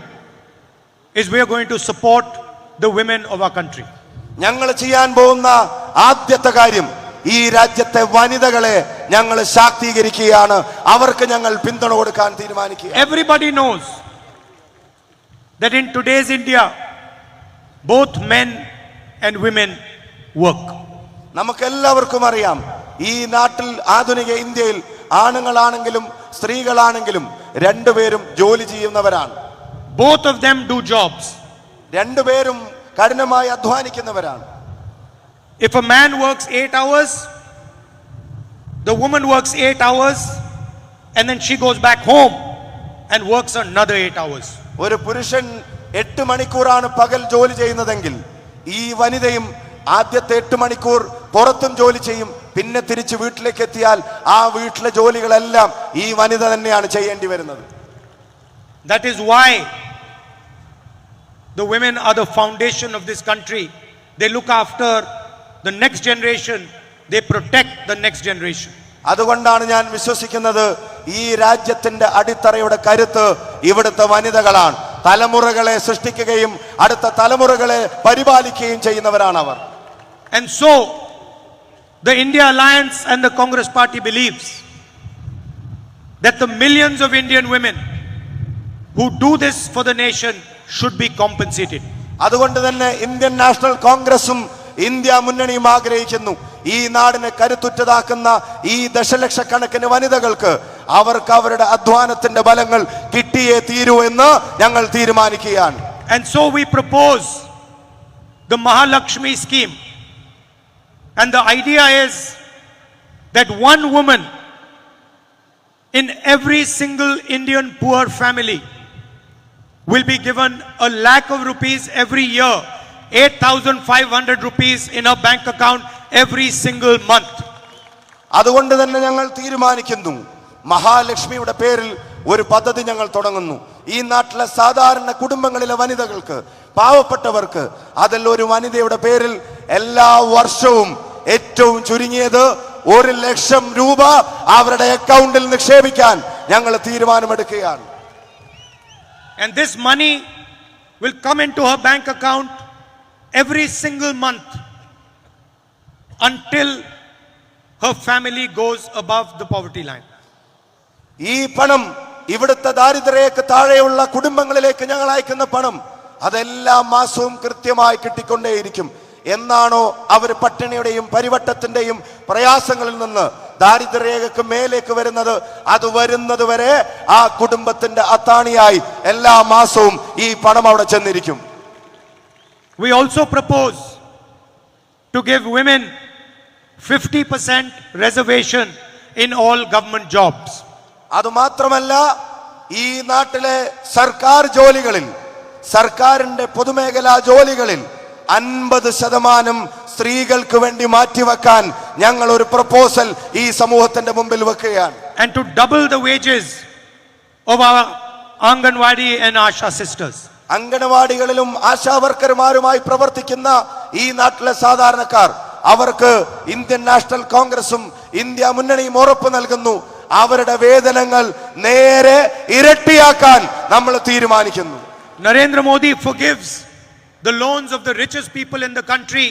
is we are going to support the women of our country. ഞങ്ങൾ ചെയ്യാൻ പോകുന്ന ആദ്യത്തെ കാര്യം, ഈ രാജ്യത്തെ വനിതകളെ ഞങ്ങൾ ശാക്തീകരിക്കുകയാണ്. അവർക്ക് ഞങ്ങൾ പിന്തുണ കൊടുക്കാൻ തീരുമാനിക്കുക. Everybody knows that in today's India, both men and women work. നമുക്കെല്ലാവർക്കും അറിയാം, ഈ നാട്ടിൽ ആധുനിക ഇന്ത്യയിൽ ആണുങ്ങളാണെങ്കിലും സ്ത്രീകളാണെങ്കിലും രണ്ടുപേരും ജോലി ചെയ്യുന്നവരാണ്. Both of them do jobs. രണ്ടുപേരും കഠിനമായി അധ്വാനിക്കുന്നവരാണ്. If a man works 8 hours, the woman works 8 hours, and then she goes back home and works another 8 hours. ഒരു പുരുഷൻ 8 മണിക്കൂറാണ് പകൽ ജോലി ചെയ്യുന്നതെങ്കിൽ ഈ വനിതയും ആദ്യത്തെ 8 മണിക്കൂർ പുറത്തും ജോലി ചെയ്യും. പിന്നെ തിരിച്ച് വീട്ടിലേക്ക് എത്തിയാൽ ആ വീട്ടിലെ ജോലികളെല്ലാം ഈ വനിത തന്നെയാണ് ചെയ്യേണ്ടി വരുന്നത്. That is why the women are the foundation of this country. They look after the next generation. They protect the next generation. അതുകൊണ്ടാണ് ഞാൻ വിശ്വസിക്കുന്നത്, ഈ രാജ്യത്തിന്റെ അടിത്തറയുടെ കരുത്ത് ഇവിടുത്തെ വനിതകളാണ്. തലമുറകളെ സൃഷ്ടിക്കുകയും അടുത്ത തലമുറകളെ പരിപാലിക്കുകയും ചെയ്യുന്നവരാണ് അവർ. And so the India Alliance and the Congress Party believes that the millions of Indian women who do this for the nation should be compensated. അതുകൊണ്ട് തന്നെ ഇന്ത്യൻ നാഷണൽ കോൺഗ്രസും ഇന്ത്യ മുന്നണിയും ആഗ്രഹിക്കുന്നു, ഈ നാടിനെ കരുത്തുറ്റതാക്കുന്ന ഈ ദശലക്ഷക്കണക്കിന് വനിതകൾക്ക് അവർക്ക് അവരുടെ അധ്വാനത്തിന്റെ ഫലങ്ങൾ കിട്ടിയേ തീരൂ എന്ന് ഞങ്ങൾ തീരുമാനിക്കുകയാണ്. And so we propose the Mahalakshmi scheme. And the idea is that one woman in every single Indian poor family will be given 1 lakh of rupees every year, 8,500 rupees in her bank account every single month. അതുകൊണ്ട് തന്നെ ഞങ്ങൾ തീരുമാനിക്കുന്നു, മഹാലക്ഷ്മിയുടെ പേരിൽ ഒരു പദ്ധതി ഞങ്ങൾ തുടങ്ങുന്നു. ഈ നാട്ടിലെ സാധാരണ കുടുംബങ്ങളിലെ വനിതകൾക്ക്, പാവപ്പെട്ടവർക്ക്, അതിൽ ഒരു വനിതയുടെ പേരിൽ എല്ലാ വർഷവും ഏറ്റവും ചുരുങ്ങിയത് 1 ലക്ഷം രൂപ അവരുടെ അക്കൗണ്ടിൽ നിക്ഷേപിക്കാൻ ഞങ്ങൾ തീരുമാനമെടുക്കുകയാണ്. And this money will come into her bank account every single month until her family goes above the poverty line. ഈ പണം ഇവിടുത്തെ ദാരിദ്ര്യരേഖയ്ക്ക് താഴെയുള്ള കുടുംബങ്ങളിലേക്ക് ഞങ്ങൾ അയക്കുന്ന പണം അതെല്ലാ മാസവും കൃത്യമായി കിട്ടിക്കൊണ്ടേയിരിക്കും. എന്നാണോ അവർ പട്ടിണിയുടെയും പരിവട്ടത്തിന്റെയും പ്രയാസങ്ങളിൽ നിന്ന് ദാരിദ്ര്യരേഖയ്ക്ക് മേലേക്ക് വരുന്നത്, അത് വരുന്നത് വരെ ആ കുടുംബത്തിന്റെ അത്താണിയായി എല്ലാ മാസവും ഈ പണം അവിടെ ചെന്നിരിക്കും. We also propose to give women 50% reservation in all government jobs. അതുമാത്രമല്ല, ഈ നാട്ടിലെ സർക്കാർ ജോലികളിൽ, സർക്കാരിന്റെ പൊതുമേഖലാ ജോലികളിൽ 50% സ്ത്രീകൾക്ക് വേണ്ടി മാറ്റിവെക്കാൻ ഞങ്ങൾ ഒരു പ്രപ്പോസൽ ഈ സമൂഹത്തിന്റെ മുമ്പിൽ വെക്കുകയാണ്. And to double the wages of our Anganwadi and Asha sisters. അംഗനവാടികളിലും ആശാവർക്കർമാരുമായി പ്രവർത്തിക്കുന്ന ഈ നാട്ടിലെ സാധാരണക്കാർ, അവർക്ക് ഇന്ത്യൻ നാഷണൽ കോൺഗ്രസും ഇന്ത്യ മുന്നണിയും ഉറപ്പ് നൽകുന്നു, അവരുടെ വേതനങ്ങൾ നേരെ ഇരട്ടിയാക്കാൻ നമ്മൾ തീരുമാനിക്കുന്നു. Narendra Modi forgives the loans of the richest people in the country.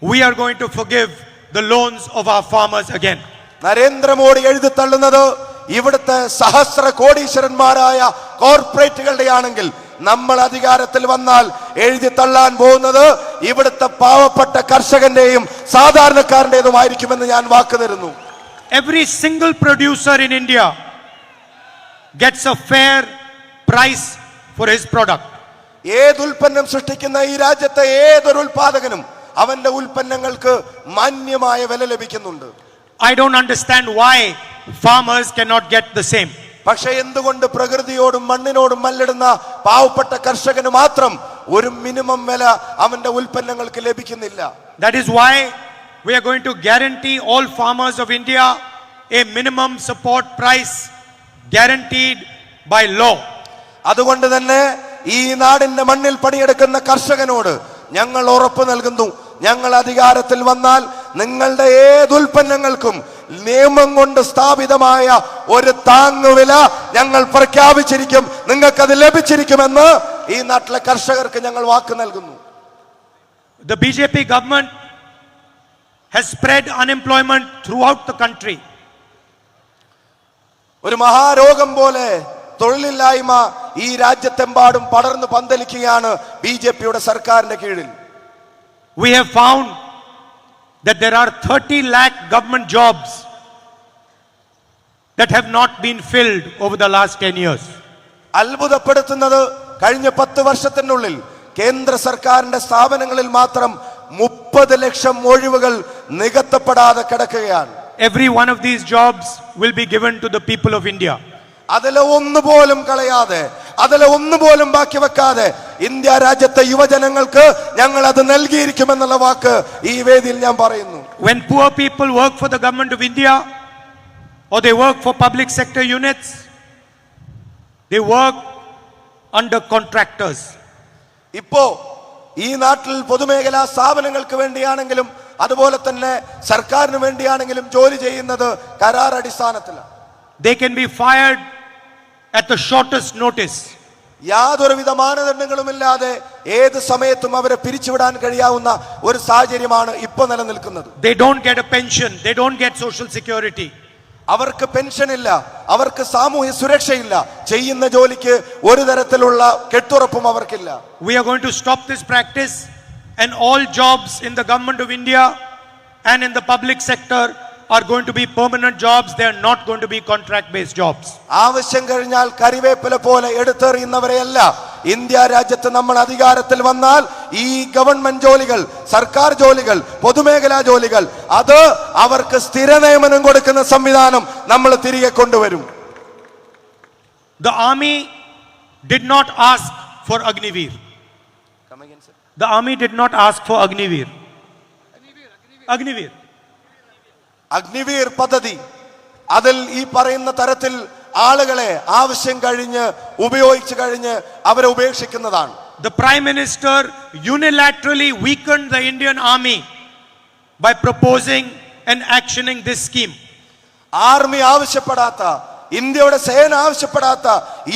We are going to forgive the loans of our farmers again. Narendra Modi എഴുതി തള്ളുന്നത് ഇവിടുത്തെ സഹസ്ര കോടീശ്വരന്മാരായ കോർപ്പറേറ്റുകളുടെ ആണെങ്കിൽ, നമ്മൾ അധികാരത്തിൽ വന്നാൽ എഴുതി തള്ളാൻ പോകുന്നത് ഇവിടുത്തെ പാവപ്പെട്ട കർഷകന്റെയും സാധാരണക്കാരന്റേതുമായിരിക്കുമെന്ന് ഞാൻ വാക്ക് തരുന്നു. Every single producer in India gets a fair price for his product. ഏത് ഉൽപ്പന്നം സൃഷ്ടിക്കുന്ന ഈ രാജ്യത്തെ ഏതൊരു ഉൽപാദകനും അവന്റെ ഉൽപ്പന്നങ്ങൾക്ക് മാന്യമായ വില ലഭിക്കുന്നുണ്ട്. I don't understand why farmers cannot get the same. പക്ഷെ എന്തുകൊണ്ട് പ്രകൃതിയോടും മണ്ണിനോടും മല്ലിടുന്ന പാവപ്പെട്ട കർഷകന് മാത്രം ഒരു മിനിമം വില അവന്റെ ഉൽപ്പന്നങ്ങൾക്ക് ലഭിക്കുന്നില്ല? That is why we are going to guarantee all farmers of India a minimum support price guaranteed by law. അതുകൊണ്ട് തന്നെ ഈ നാടിന്റെ മണ്ണിൽ പണിയെടുക്കുന്ന കർഷകനോട് ഞങ്ങൾ ഉറപ്പ് നൽകുന്നു, ഞങ്ങൾ അധികാരത്തിൽ വന്നാൽ നിങ്ങളുടെ ഏത് ഉൽപ്പന്നങ്ങൾക്കും നിയമം കൊണ്ട് സ്ഥാപിതമായ ഒരു താങ്ങുവില ഞങ്ങൾ പ്രഖ്യാപിച്ചിരിക്കും, നിങ്ങൾക്കത് ലഭിച്ചിരിക്കുമെന്ന് ഈ നാട്ടിലെ കർഷകർക്ക് ഞങ്ങൾ വാക്ക് നൽകുന്നു. The BJP government has spread unemployment throughout the country. ഒരു മഹാരോഗം പോലെ തൊഴിലില്ലായ്മ ഈ രാജ്യത്തെമ്പാടും പടർന്നു പന്തലിക്കുകയാണ് ബിജെപിയുടെ സർക്കാരിന്റെ കീഴിൽ. We have found that there are 30 lakh government jobs that have not been filled over the last 10 years. അത്ഭുതപ്പെടുത്തുന്നത് കഴിഞ്ഞ 10 വർഷത്തിനുള്ളിൽ കേന്ദ്ര സർക്കാരിന്റെ സ്ഥാപനങ്ങളിൽ മാത്രം 30 ലക്ഷം ഒഴിവുകൾ നികത്തപ്പെടാതെ കിടക്കുകയാണ്. Every one of these jobs will be given to the people of India. അതിലെ ഒന്നുപോലും കളയാതെ, അതിലെ ഒന്നുപോലും ബാക്കി വെക്കാതെ ഇന്ത്യ രാജ്യത്തെ യുവജനങ്ങൾക്ക് ഞങ്ങൾ അത് നൽകിയിരിക്കുമെന്നുള്ള വാക്ക് ഈ വേദിയിൽ ഞാൻ പറയുന്നു. When poor people work for the government of India or they work for public sector units, they work under contractors. ഇപ്പോ ഈ നാട്ടിൽ പൊതുമേഖലാ സ്ഥാപനങ്ങൾക്ക് വേണ്ടിയാണെങ്കിലും അതുപോലെ തന്നെ സർക്കാരിന് വേണ്ടിയാണെങ്കിലും ജോലി ചെയ്യുന്നത് കരാർ അടിസ്ഥാനത്തിലാണ്. They can be fired at the shortest notice. യാതൊരുവിധ മാനദണ്ഡങ്ങളുമില്ലാതെ ഏത് സമയത്തും അവരെ പിരിച്ചുവിടാൻ കഴിയാവുന്ന ഒരു സാഹചര്യമാണ് ഇപ്പോൾ നിലനിൽക്കുന്നത്. They don't get a pension, they don't get social security. അവർക്ക് പെൻഷൻ ഇല്ല, അവർക്ക് സാമൂഹ്യ സുരക്ഷയില്ല, ചെയ്യുന്ന ജോലിക്ക് ഒരു തരത്തിലുള്ള കെട്ടുറപ്പും അവർക്കില്ല. We are going to stop this practice, and all jobs in the government of India and in the public sector are going to be permanent jobs. They are not going to be contract based jobs. ആവശ്യം കഴിഞ്ഞാൽ കരിവേപ്പില പോലെ എടുത്തെറിയുന്നവരെയല്ല ഇന്ത്യ രാജ്യത്ത് നമ്മൾ അധികാരത്തിൽ വന്നാൽ ഈ ഗവൺമെന്റ് ജോലികൾ, സർക്കാർ ജോലികൾ, പൊതുമേഖലാ ജോലികൾ, അത് അവർക്ക് സ്ഥിര നിയമനം കൊടുക്കുന്ന സംവിധാനം നമ്മൾ തിരികെ കൊണ്ടുവരും. The army did not ask for Agniveer. The army did not ask for Agniveer. Agniveer. Agniveer പദ്ധതി, അതിൽ ഈ പറയുന്ന തരത്തിൽ ആളുകളെ ആവശ്യം കഴിഞ്ഞ് ഉപയോഗിച്ചു കഴിഞ്ഞ് അവരെ ഉപേക്ഷിക്കുന്നതാണ്. The Prime Minister unilaterally weakened the Indian Army by proposing and actioning this scheme. Army ആവശ്യപ്പെടാത്ത, ഇന്ത്യയുടെ സേന ആവശ്യപ്പെടാത്ത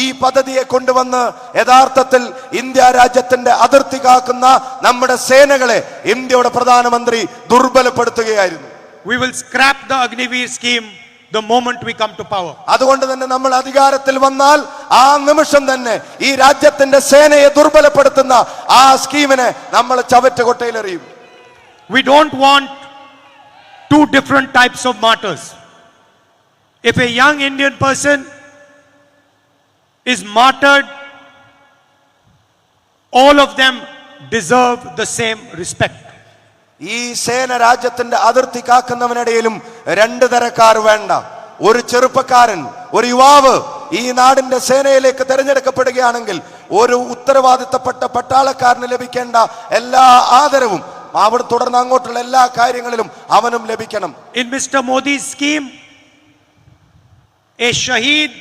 ഈ പദ്ധതിയെ കൊണ്ടുവന്ന് യഥാർത്ഥത്തിൽ ഇന്ത്യ രാജ്യത്തിന്റെ അതിർത്തി കാക്കുന്ന നമ്മുടെ സേനകളെ ഇന്ത്യയുടെ പ്രധാനമന്ത്രി ദുർബലപ്പെടുത്തുകയായിരുന്നു. We will scrap the Agniveer scheme the moment we come to power. അതുകൊണ്ട് തന്നെ നമ്മൾ അധികാരത്തിൽ വന്നാൽ ആ നിമിഷം തന്നെ ഈ രാജ്യത്തിന്റെ സേനയെ ദുർബലപ്പെടുത്തുന്ന ആ സ്കീമിനെ നമ്മൾ ചവറ്റുകൊട്ടയിലെറിയും. We don't want two different types of martyrs. If a young Indian person is martyred, all of them deserve the same respect. ഈ സേന രാജ്യത്തിന്റെ അതിർത്തി കാക്കുന്നവനിടയിലും രണ്ട് തരക്കാർ വേണ്ട. ഒരു ചെറുപ്പക്കാരൻ, ഒരു യുവാവ് ഈ നാടിന്റെ സേനയിലേക്ക് തിരഞ്ഞെടുക്കപ്പെടുകയാണെങ്കിൽ ഒരു ഉത്തരവാദിത്തപ്പെട്ട പട്ടാളക്കാരന് ലഭിക്കേണ്ട എല്ലാ ആദരവും അവിടെ തുടർന്ന് അങ്ങോട്ടുള്ള എല്ലാ കാര്യങ്ങളിലും അവനും ലഭിക്കണം. In Mr. Modi's scheme, a Shaheed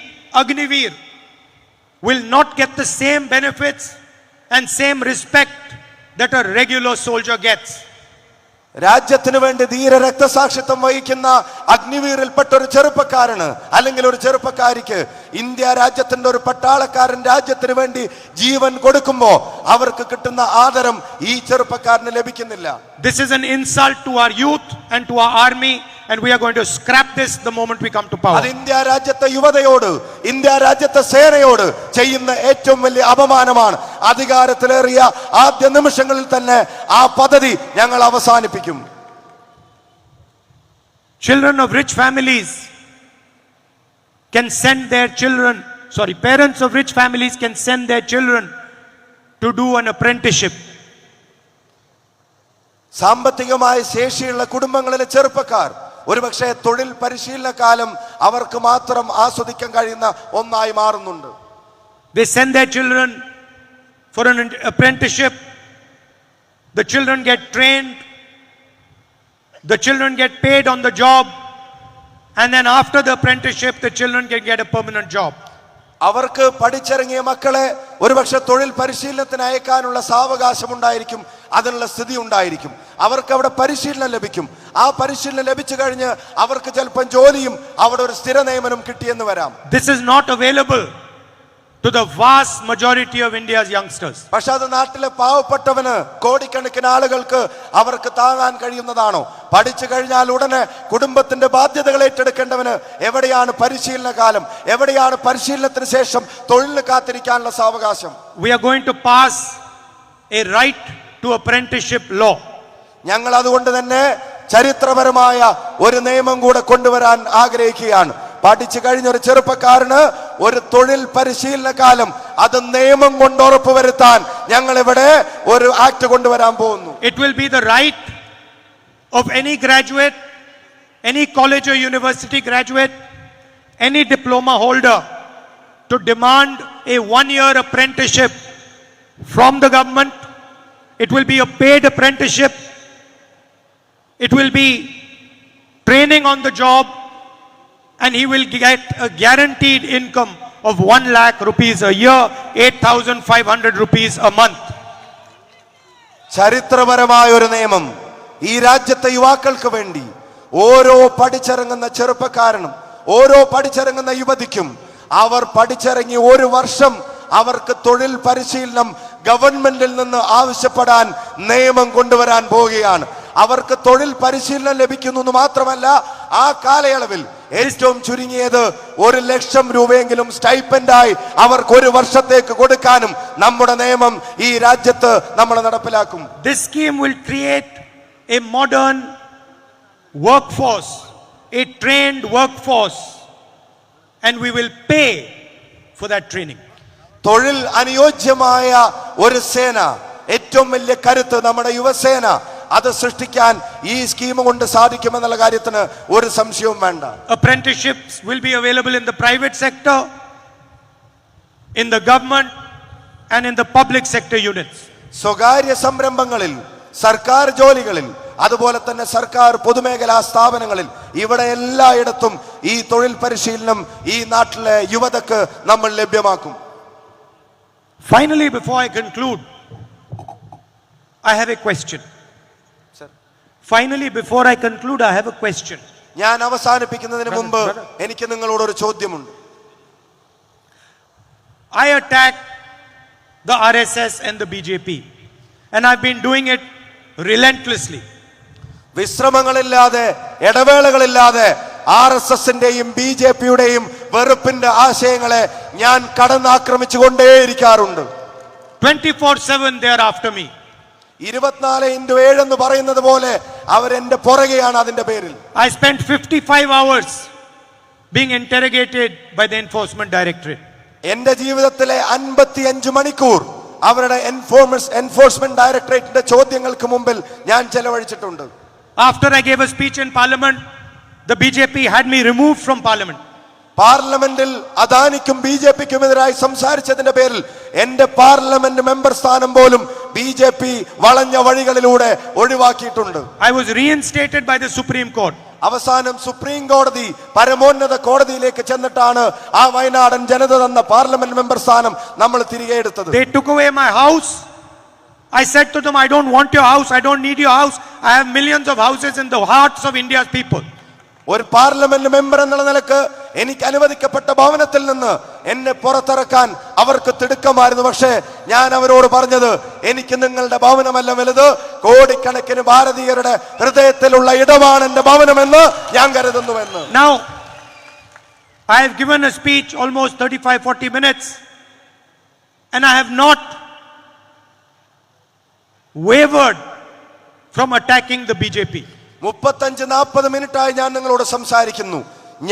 Agniveer will not get the same benefits and same respect that a regular soldier gets. രാജ്യത്തിന് വേണ്ടി ധീര രക്തസാക്ഷിത്വം വഹിക്കുന്ന അഗ്നിവീറിൽപ്പെട്ട ഒരു ചെറുപ്പക്കാരന് അല്ലെങ്കിൽ ഒരു ചെറുപ്പക്കാരിക്ക് ഇന്ത്യ രാജ്യത്തിന്റെ ഒരു പട്ടാളക്കാരൻ രാജ്യത്തിന് വേണ്ടി ജീവൻ കൊടുക്കുമ്പോൾ അവർക്ക് കിട്ടുന്ന ആദരം ഈ ചെറുപ്പക്കാരന് ലഭിക്കുന്നില്ല. This is an insult to our youth and to our army, and we are going to scrap this the moment we come to power. അത് ഇന്ത്യ രാജ്യത്തെ യുവതയോട്, ഇന്ത്യ രാജ്യത്തെ സേനയോട് ചെയ്യുന്ന ഏറ്റവും വലിയ അപമാനമാണ്. അധികാരത്തിലേറിയ ആദ്യ നിമിഷങ്ങളിൽ തന്നെ ആ പദ്ധതി ഞങ്ങൾ അവസാനിപ്പിക്കും. Children of rich families can send their children, parents of rich families can send their children to do an apprenticeship. സാമ്പത്തികമായ ശേഷിയുള്ള കുടുംബങ്ങളിലെ ചെറുപ്പക്കാർ ഒരുപക്ഷെ തൊഴിൽ പരിശീലന കാലം അവർക്ക് മാത്രം ആസ്വദിക്കാൻ കഴിയുന്ന ഒന്നായി മാറുന്നുണ്ട്. They send their children for an apprenticeship. The children get trained. The children get paid on the job. And then after the apprenticeship, the children can get a permanent job. അവർക്ക് പഠിച്ചിറങ്ങിയ മക്കളെ ഒരുപക്ഷെ തൊഴിൽ പരിശീലനത്തിന് അയക്കാനുള്ള സാവകാശം ഉണ്ടായിരിക്കും, അതിനുള്ള സ്ഥിതി ഉണ്ടായിരിക്കും. അവർക്ക് അവിടെ പരിശീലനം ലഭിക്കും. ആ പരിശീലനം ലഭിച്ചു കഴിഞ്ഞ് അവർക്ക് ചിലപ്പോൾ ജോലിയും അവിടെ ഒരു സ്ഥിര നിയമനം കിട്ടിയെന്ന് വരാം. This is not available to the vast majority of India's youngsters. പക്ഷെ അത് നാട്ടിലെ പാവപ്പെട്ടവന്, കോടിക്കണക്കിന് ആളുകൾക്ക് അവർക്ക് താങ്ങാൻ കഴിയുന്നതാണോ? പഠിച്ചു കഴിഞ്ഞാൽ ഉടനെ കുടുംബത്തിന്റെ ബാധ്യതകൾ ഏറ്റെടുക്കേണ്ടവന് എവിടെയാണ് പരിശീലന കാലം? എവിടെയാണ് പരിശീലനത്തിന് ശേഷം തൊഴിലിന് കാത്തിരിക്കാനുള്ള സാവകാശം? We are going to pass a right to apprenticeship law. ഞങ്ങൾ അതുകൊണ്ട് തന്നെ ചരിത്രപരമായ ഒരു നിയമം കൂടെ കൊണ്ടുവരാൻ ആഗ്രഹിക്കുകയാണ്. പഠിച്ചു കഴിഞ്ഞ ഒരു ചെറുപ്പക്കാരന് ഒരു തൊഴിൽ പരിശീലന കാലം അത് നിയമം കൊണ്ട് ഉറപ്പുവരുത്താൻ ഞങ്ങൾ ഇവിടെ ഒരു ആക്ട് കൊണ്ടുവരാൻ പോകുന്നു. It will be the right of any graduate, any college or university graduate, any diploma holder to demand a 1-year apprenticeship from the government. It will be a paid apprenticeship. It will be training on the job, and he will get a guaranteed income of 1 lakh rupees a year, 8,500 rupees a month. ചരിത്രപരമായ ഒരു നിയമം ഈ രാജ്യത്തെ യുവാക്കൾക്ക് വേണ്ടി ഓരോ പഠിച്ചിറങ്ങുന്ന ചെറുപ്പക്കാരനും ഓരോ പഠിച്ചിറങ്ങുന്ന യുവതിക്കും അവർ പഠിച്ചിറങ്ങി ഒരു വർഷം അവർക്ക് തൊഴിൽ പരിശീലനം ഗവൺമെന്റിൽ നിന്ന് ആവശ്യപ്പെടാൻ നിയമം കൊണ്ടുവരാൻ പോവുകയാണ്. അവർക്ക് തൊഴിൽ പരിശീലനം ലഭിക്കുന്നു എന്ന് മാത്രമല്ല, ആ കാലയളവിൽ ഏറ്റവും ചുരുങ്ങിയത് 1 ലക്ഷം രൂപയെങ്കിലും സ്റ്റൈപ്പൻഡായി അവർക്ക് ഒരു വർഷത്തേക്ക് കൊടുക്കാനും നമ്മുടെ നിയമം ഈ രാജ്യത്ത് നമ്മൾ നടപ്പിലാക്കും. This scheme will create a modern workforce, a trained workforce, and we will pay for that training. തൊഴിൽ അനുയോജ്യമായ ഒരു സേന, ഏറ്റവും വലിയ കരുത്ത് നമ്മുടെ യുവസേന, അത് സൃഷ്ടിക്കാൻ ഈ സ്കീം കൊണ്ട് സാധിക്കുമെന്നുള്ള കാര്യത്തിന് ഒരു സംശയവും വേണ്ട. Apprenticeships will be available in the private sector, in the government, and in the public sector units. സ്വകാര്യ സംരംഭങ്ങളിൽ, സർക്കാർ ജോലികളിൽ, അതുപോലെ തന്നെ സർക്കാർ പൊതുമേഖലാ സ്ഥാപനങ്ങളിൽ ഇവിടെ എല്ലായിടത്തും ഈ തൊഴിൽ പരിശീലനം ഈ നാട്ടിലെ യുവതക്ക് നമ്മൾ ലഭ്യമാക്കും. Finally, before I conclude, I have a question. Finally, before I conclude, I have a question. ഞാൻ അവസാനിപ്പിക്കുന്നതിന് മുമ്പ് എനിക്ക് നിങ്ങളോട് ഒരു ചോദ്യമുണ്ട്. I attack the RSS and the BJP, and I've been doing it relentlessly. വിശ്രമങ്ങളില്ലാതെ ഇടവേളകളില്ലാതെ RSSന്റെയും BJPയുടെയും വെറുപ്പിന്റെ ആശയങ്ങളെ ഞാൻ കടന്നാക്രമിച്ചുകൊണ്ടേയിരിക്കാറുണ്ട്. 24/7 they are after me. 24x7 എന്ന് പറയുന്നത് പോലെ അവരെന്റെ പുറകെയാണ്. അതിന്റെ പേരിൽ I spent 55 hours being interrogated by the Enforcement Directorate. എന്റെ ജീവിതത്തിലെ 55 മണിക്കൂർ അവരുടെ എൻഫോഴ്സ്മെന്റ് ഡയറക്ടറേറ്റിന്റെ ചോദ്യങ്ങൾക്ക് മുമ്പിൽ ഞാൻ ചെലവഴിച്ചിട്ടുണ്ട്. After I gave a speech in Parliament, the BJP had me removed from Parliament. പാർലമെന്റിൽ അദാനിക്കും BJPക്കുമെതിരായി സംസാരിച്ചതിന്റെ പേരിൽ എന്റെ പാർലമെന്റ് മെമ്പർ സ്ഥാനം പോലും BJP വളഞ്ഞ വഴികളിലൂടെ ഒഴിവാക്കിയിട്ടുണ്ട്. I was reinstated by the Supreme Court. അവസാനം സുപ്രീം കോടതി പരമോന്നത കോടതിയിലേക്ക് ചെന്നിട്ടാണ് ആ വയനാടൻ ജനത തന്ന പാർലമെന്റ് മെമ്പർ സ്ഥാനം നമ്മൾ തിരികെ എടുത്തത്. They took away my house. I said to them, I don't want your house. I don't need your house. I have millions of houses in the hearts of India's people. ഒരു പാർലമെന്റ് മെമ്പർ എന്നുള്ള നിലക്ക് എനിക്ക് അനുവദിക്കപ്പെട്ട ഭവനത്തിൽ നിന്ന് എന്നെ പുറത്തിറക്കാൻ അവർക്ക് തിടുക്കമായിരുന്നു. പക്ഷേ ഞാൻ അവരോട് പറഞ്ഞത്, എനിക്ക് നിങ്ങളുടെ ഭവനമല്ല വലുത്, കോടിക്കണക്കിന് ഭാരതീയരുടെ ഹൃദയത്തിലുള്ള ഇടമാണ് എന്റെ ഭവനമെന്ന് ഞാൻ കരുതുന്നുവെന്ന്. Now, I have given a speech almost 35-40 minutes, and I have not wavered from attacking the BJP. 35-40 മിനിറ്റായി ഞാൻ നിങ്ങളോട് സംസാരിക്കുന്നു.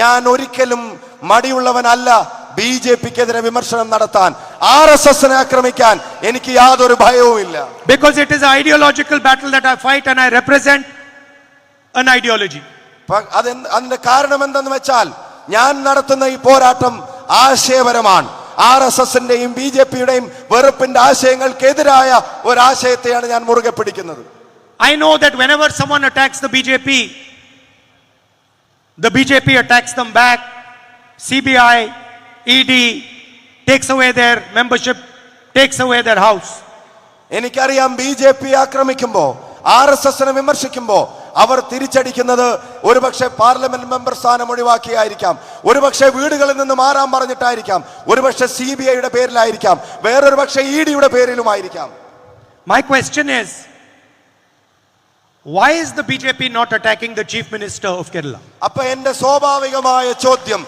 ഞാൻ ഒരിക്കലും മടിയുള്ളവനല്ല BJPക്കെതിരെ വിമർശനം നടത്താൻ, RSSനെ ആക്രമിക്കാൻ എനിക്ക് യാതൊരു ഭയവുമില്ല. Because it is an ideological battle that I fight, and I represent an ideology. അതിന്റെ കാരണം എന്തെന്ന് വെച്ചാൽ ഞാൻ നടത്തുന്ന ഈ പോരാട്ടം ആശയപരമാണ്. RSSന്റെയും BJPയുടെയും വെറുപ്പിന്റെ ആശയങ്ങൾക്കെതിരായ ഒരാശയത്തെയാണ് ഞാൻ മുറുകെ പിടിക്കുന്നത്. I know that whenever someone attacks the BJP attacks them back. CBI, ED takes away their membership, takes away their house. എനിക്കറിയാം BJP ആക്രമിക്കുമ്പോ, RSSനെ വിമർശിക്കുമ്പോ അവർ തിരിച്ചടിക്കുന്നത് ഒരുപക്ഷെ പാർലമെന്റ് മെമ്പർ സ്ഥാനം ഒഴിവാക്കിയായിരിക്കാം, ഒരുപക്ഷെ വീടുകളിൽ നിന്ന് മാറാൻ പറഞ്ഞിട്ടായിരിക്കാം, ഒരുപക്ഷെ CBIയുടെ പേരിലായിരിക്കാം, വേറൊരു പക്ഷേ EDയുടെ പേരിലുമായിരിക്കാം. My question is, why is the BJP not attacking the Chief Minister of Kerala? അപ്പൊ എന്റെ സ്വാഭാവികമായ ചോദ്യം,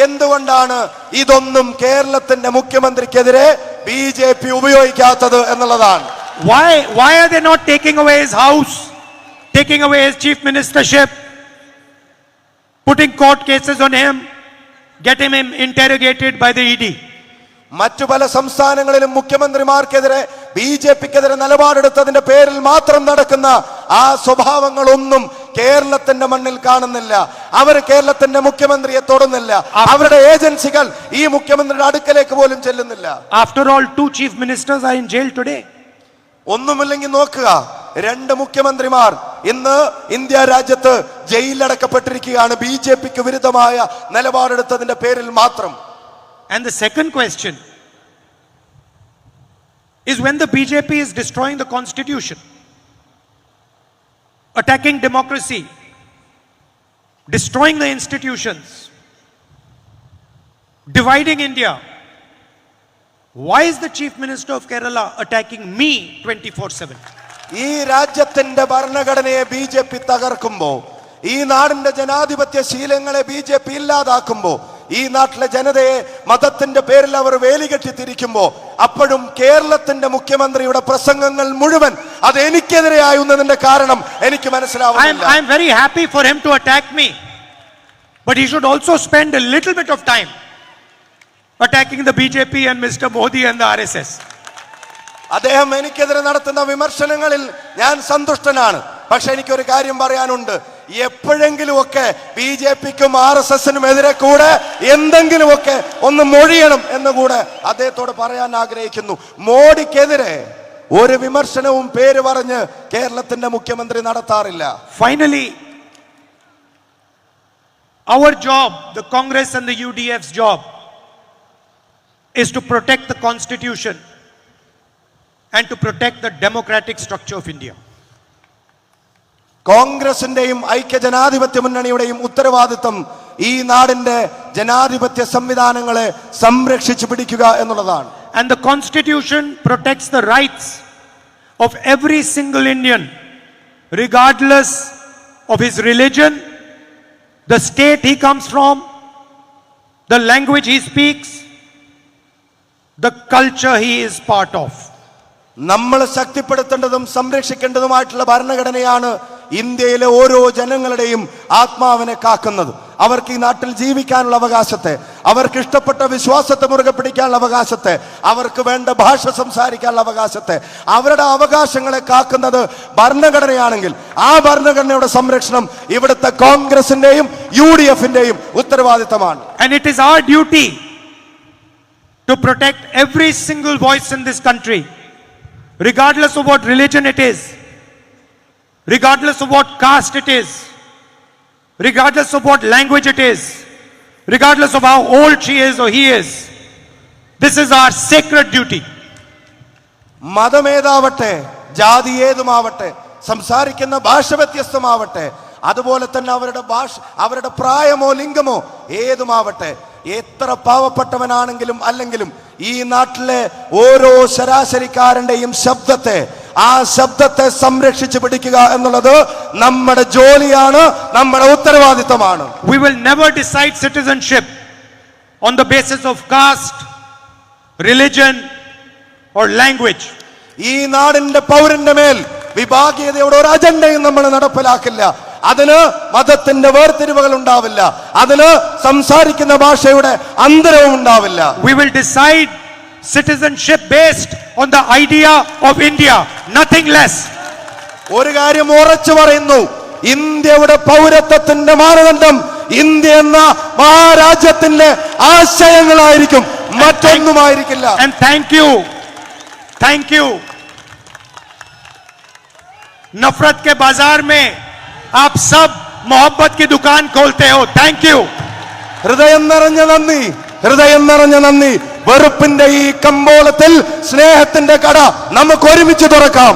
എന്തുകൊണ്ടാണ് ഇതൊന്നും കേരളത്തിന്റെ മുഖ്യമന്ത്രിക്കെതിരെ BJP ഉപയോഗിക്കാത്തത് എന്നുള്ളതാണ്. Why are they not taking away his house, taking away his chief ministership, putting court cases on him, getting him interrogated by the ED? മറ്റു പല സംസ്ഥാനങ്ങളിലും മുഖ്യമന്ത്രിമാർക്കെതിരെ BJPക്കെതിരെ നിലപാടെടുത്തതിന്റെ പേരിൽ മാത്രം നടക്കുന്ന ആ സ്വഭാവങ്ങളൊന്നും കേരളത്തിന്റെ മണ്ണിൽ കാണുന്നില്ല. അവർ കേരളത്തിന്റെ മുഖ്യമന്ത്രിയെ തൊടുന്നില്ല. അവരുടെ ഏജൻസികൾ ഈ മുഖ്യമന്ത്രിയുടെ അടുക്കലേക്ക് പോലും ചെല്ലുന്നില്ല. After all, 2 chief ministers are in jail today. ഒന്നുമില്ലെങ്കിൽ നോക്കുക, 2 മുഖ്യമന്ത്രിമാർ ഇന്ന് ഇന്ത്യ രാജ്യത്ത് ജയിലിലടക്കപ്പെട്ടിരിക്കുകയാണ് BJPക്ക് വിരുദ്ധമായ നിലപാടെടുത്തതിന്റെ പേരിൽ മാത്രം. And the second question is, when the BJP is destroying the constitution, attacking democracy, destroying the institutions, dividing India, why is the Chief Minister of Kerala attacking me 24/7? ഈ രാജ്യത്തിന്റെ ഭരണഘടനയെ BJP തകർക്കുമ്പോ, ഈ നാടിന്റെ ജനാധിപത്യ ശീലങ്ങളെ BJP ഇല്ലാതാക്കുമ്പോ, ഈ നാട്ടിലെ ജനതയെ മതത്തിന്റെ പേരിൽ അവർ വേലികെട്ടി തിരിക്കുമ്പോ, അപ്പോഴും കേരളത്തിന്റെ മുഖ്യമന്ത്രിയുടെ പ്രസംഗങ്ങൾ മുഴുവൻ അത് എനിക്കെതിരെയായുന്നതിന്റെ കാരണം എനിക്ക് മനസ്സിലാവുന്നില്ല. I am very happy for him to attack me, but he should also spend a little bit of time attacking the BJP and Mr. Modi and the RSS. അദ്ദേഹം എനിക്കെതിരെ നടത്തുന്ന വിമർശനങ്ങളിൽ ഞാൻ സന്തുഷ്ടനാണ്. പക്ഷെ എനിക്കൊരു കാര്യം പറയാനുണ്ട്, എപ്പോഴെങ്കിലുമൊക്കെ BJPക്കും RSSനും എതിരെ കൂടെ എന്തെങ്കിലുമൊക്കെ ഒന്ന് മൊഴിയണം എന്ന് കൂടെ അദ്ദേഹത്തോട് പറയാൻ ആഗ്രഹിക്കുന്നു. മോഡിക്കെതിരെ ഒരു വിമർശനവും പേര് പറഞ്ഞ് കേരളത്തിന്റെ മുഖ്യമന്ത്രി നടത്താറില്ല. Finally, our job, the Congress and the UDF's job, is to protect the Constitution and to protect the democratic structure of India. കോൺഗ്രസിന്റെയും ഐക്യ ജനാധിപത്യ മുന്നണിയുടെയും ഉത്തരവാദിത്വം ഈ നാടിന്റെ ജനാധിപത്യ സംവിധാനങ്ങളെ സംരക്ഷിച്ചു പിടിക്കുക എന്നുള്ളതാണ്. And the Constitution protects the rights of every single Indian, regardless of his religion, the state he comes from, the language he speaks, the culture he is part of. നമ്മൾ ശക്തിപ്പെടുത്തേണ്ടതും സംരക്ഷിക്കേണ്ടതുമായിട്ടുള്ള ഭരണഘടനയാണ് ഇന്ത്യയിലെ ഓരോ ജനങ്ങളുടെയും ആത്മാവിനെ കാക്കുന്നത്. അവർക്ക് ഈ നാട്ടിൽ ജീവിക്കാനുള്ള അവകാശത്തെ, അവർക്ക് ഇഷ്ടപ്പെട്ട വിശ്വാസത്തെ മുറുകെ പിടിക്കാനുള്ള അവകാശത്തെ, അവർക്ക് വേണ്ട ഭാഷ സംസാരിക്കാനുള്ള അവകാശത്തെ, അവരുടെ അവകാശങ്ങളെ കാക്കുന്നത് ഭരണഘടനയാണെങ്കിൽ ആ ഭരണഘടനയുടെ സംരക്ഷണം ഇവിടുത്തെ കോൺഗ്രസിന്റെയും UDFന്റെയും ഉത്തരവാദിത്തമാണ്. And it is our duty to protect every single voice in this country, regardless of what religion it is, regardless of what caste it is, regardless of what language it is, regardless of how old she is or he is. This is our sacred duty. മതമേതാവട്ടെ, ജാതി ഏതുമാവട്ടെ, സംസാരിക്കുന്ന ഭാഷ വ്യത്യസ്തമാവട്ടെ, അതുപോലെ തന്നെ അവരുടെ പ്രായമോ ലിംഗമോ ഏതുമാവട്ടെ, എത്ര പാവപ്പെട്ടവനാണെങ്കിലും അല്ലെങ്കിലും ഈ നാട്ടിലെ ഓരോ ശരാശരിക്കാരന്റെയും ശബ്ദത്തെ, ആ ശബ്ദത്തെ സംരക്ഷിച്ചു പിടിക്കുക എന്നുള്ളത് നമ്മുടെ ജോലിയാണ്, നമ്മുടെ ഉത്തരവാദിത്തമാണ്. We will never decide citizenship on the basis of caste, religion or language. ഈ നാടിന്റെ പൗരന്റെ മേൽ വിഭാഗീയതയുടെ ഒരു അജണ്ടയും നമ്മൾ നടപ്പിലാക്കില്ല. അതിന് മതത്തിന്റെ വേർതിരിവുകൾ ഉണ്ടാവില്ല, അതിന് സംസാരിക്കുന്ന ഭാഷയുടെ അന്തരവും ഉണ്ടാവില്ല. We will decide citizenship based on the idea of India, nothing less. ഒരു കാര്യം ഉറച്ചു പറയുന്നു, ഇന്ത്യയുടെ പൗരത്വത്തിന്റെ മാനദണ്ഡം ഇന്ത്യ എന്ന മഹാരാജ്യത്തിന്റെ ആശയങ്ങളായിരിക്കും, മറ്റൊന്നുമായിരിക്കില്ല. And thank you. नफरत के बाजार में आप सब मोहब्बत की दुकान खोलते हो. Thank you. ഹൃദയം നിറഞ്ഞ നന്ദി. വെറുപ്പിന്റെ ഈ കമ്പോളത്തിൽ സ്നേഹത്തിന്റെ കട നമുക്ക് ഒരുമിച്ച് തുറക്കാം.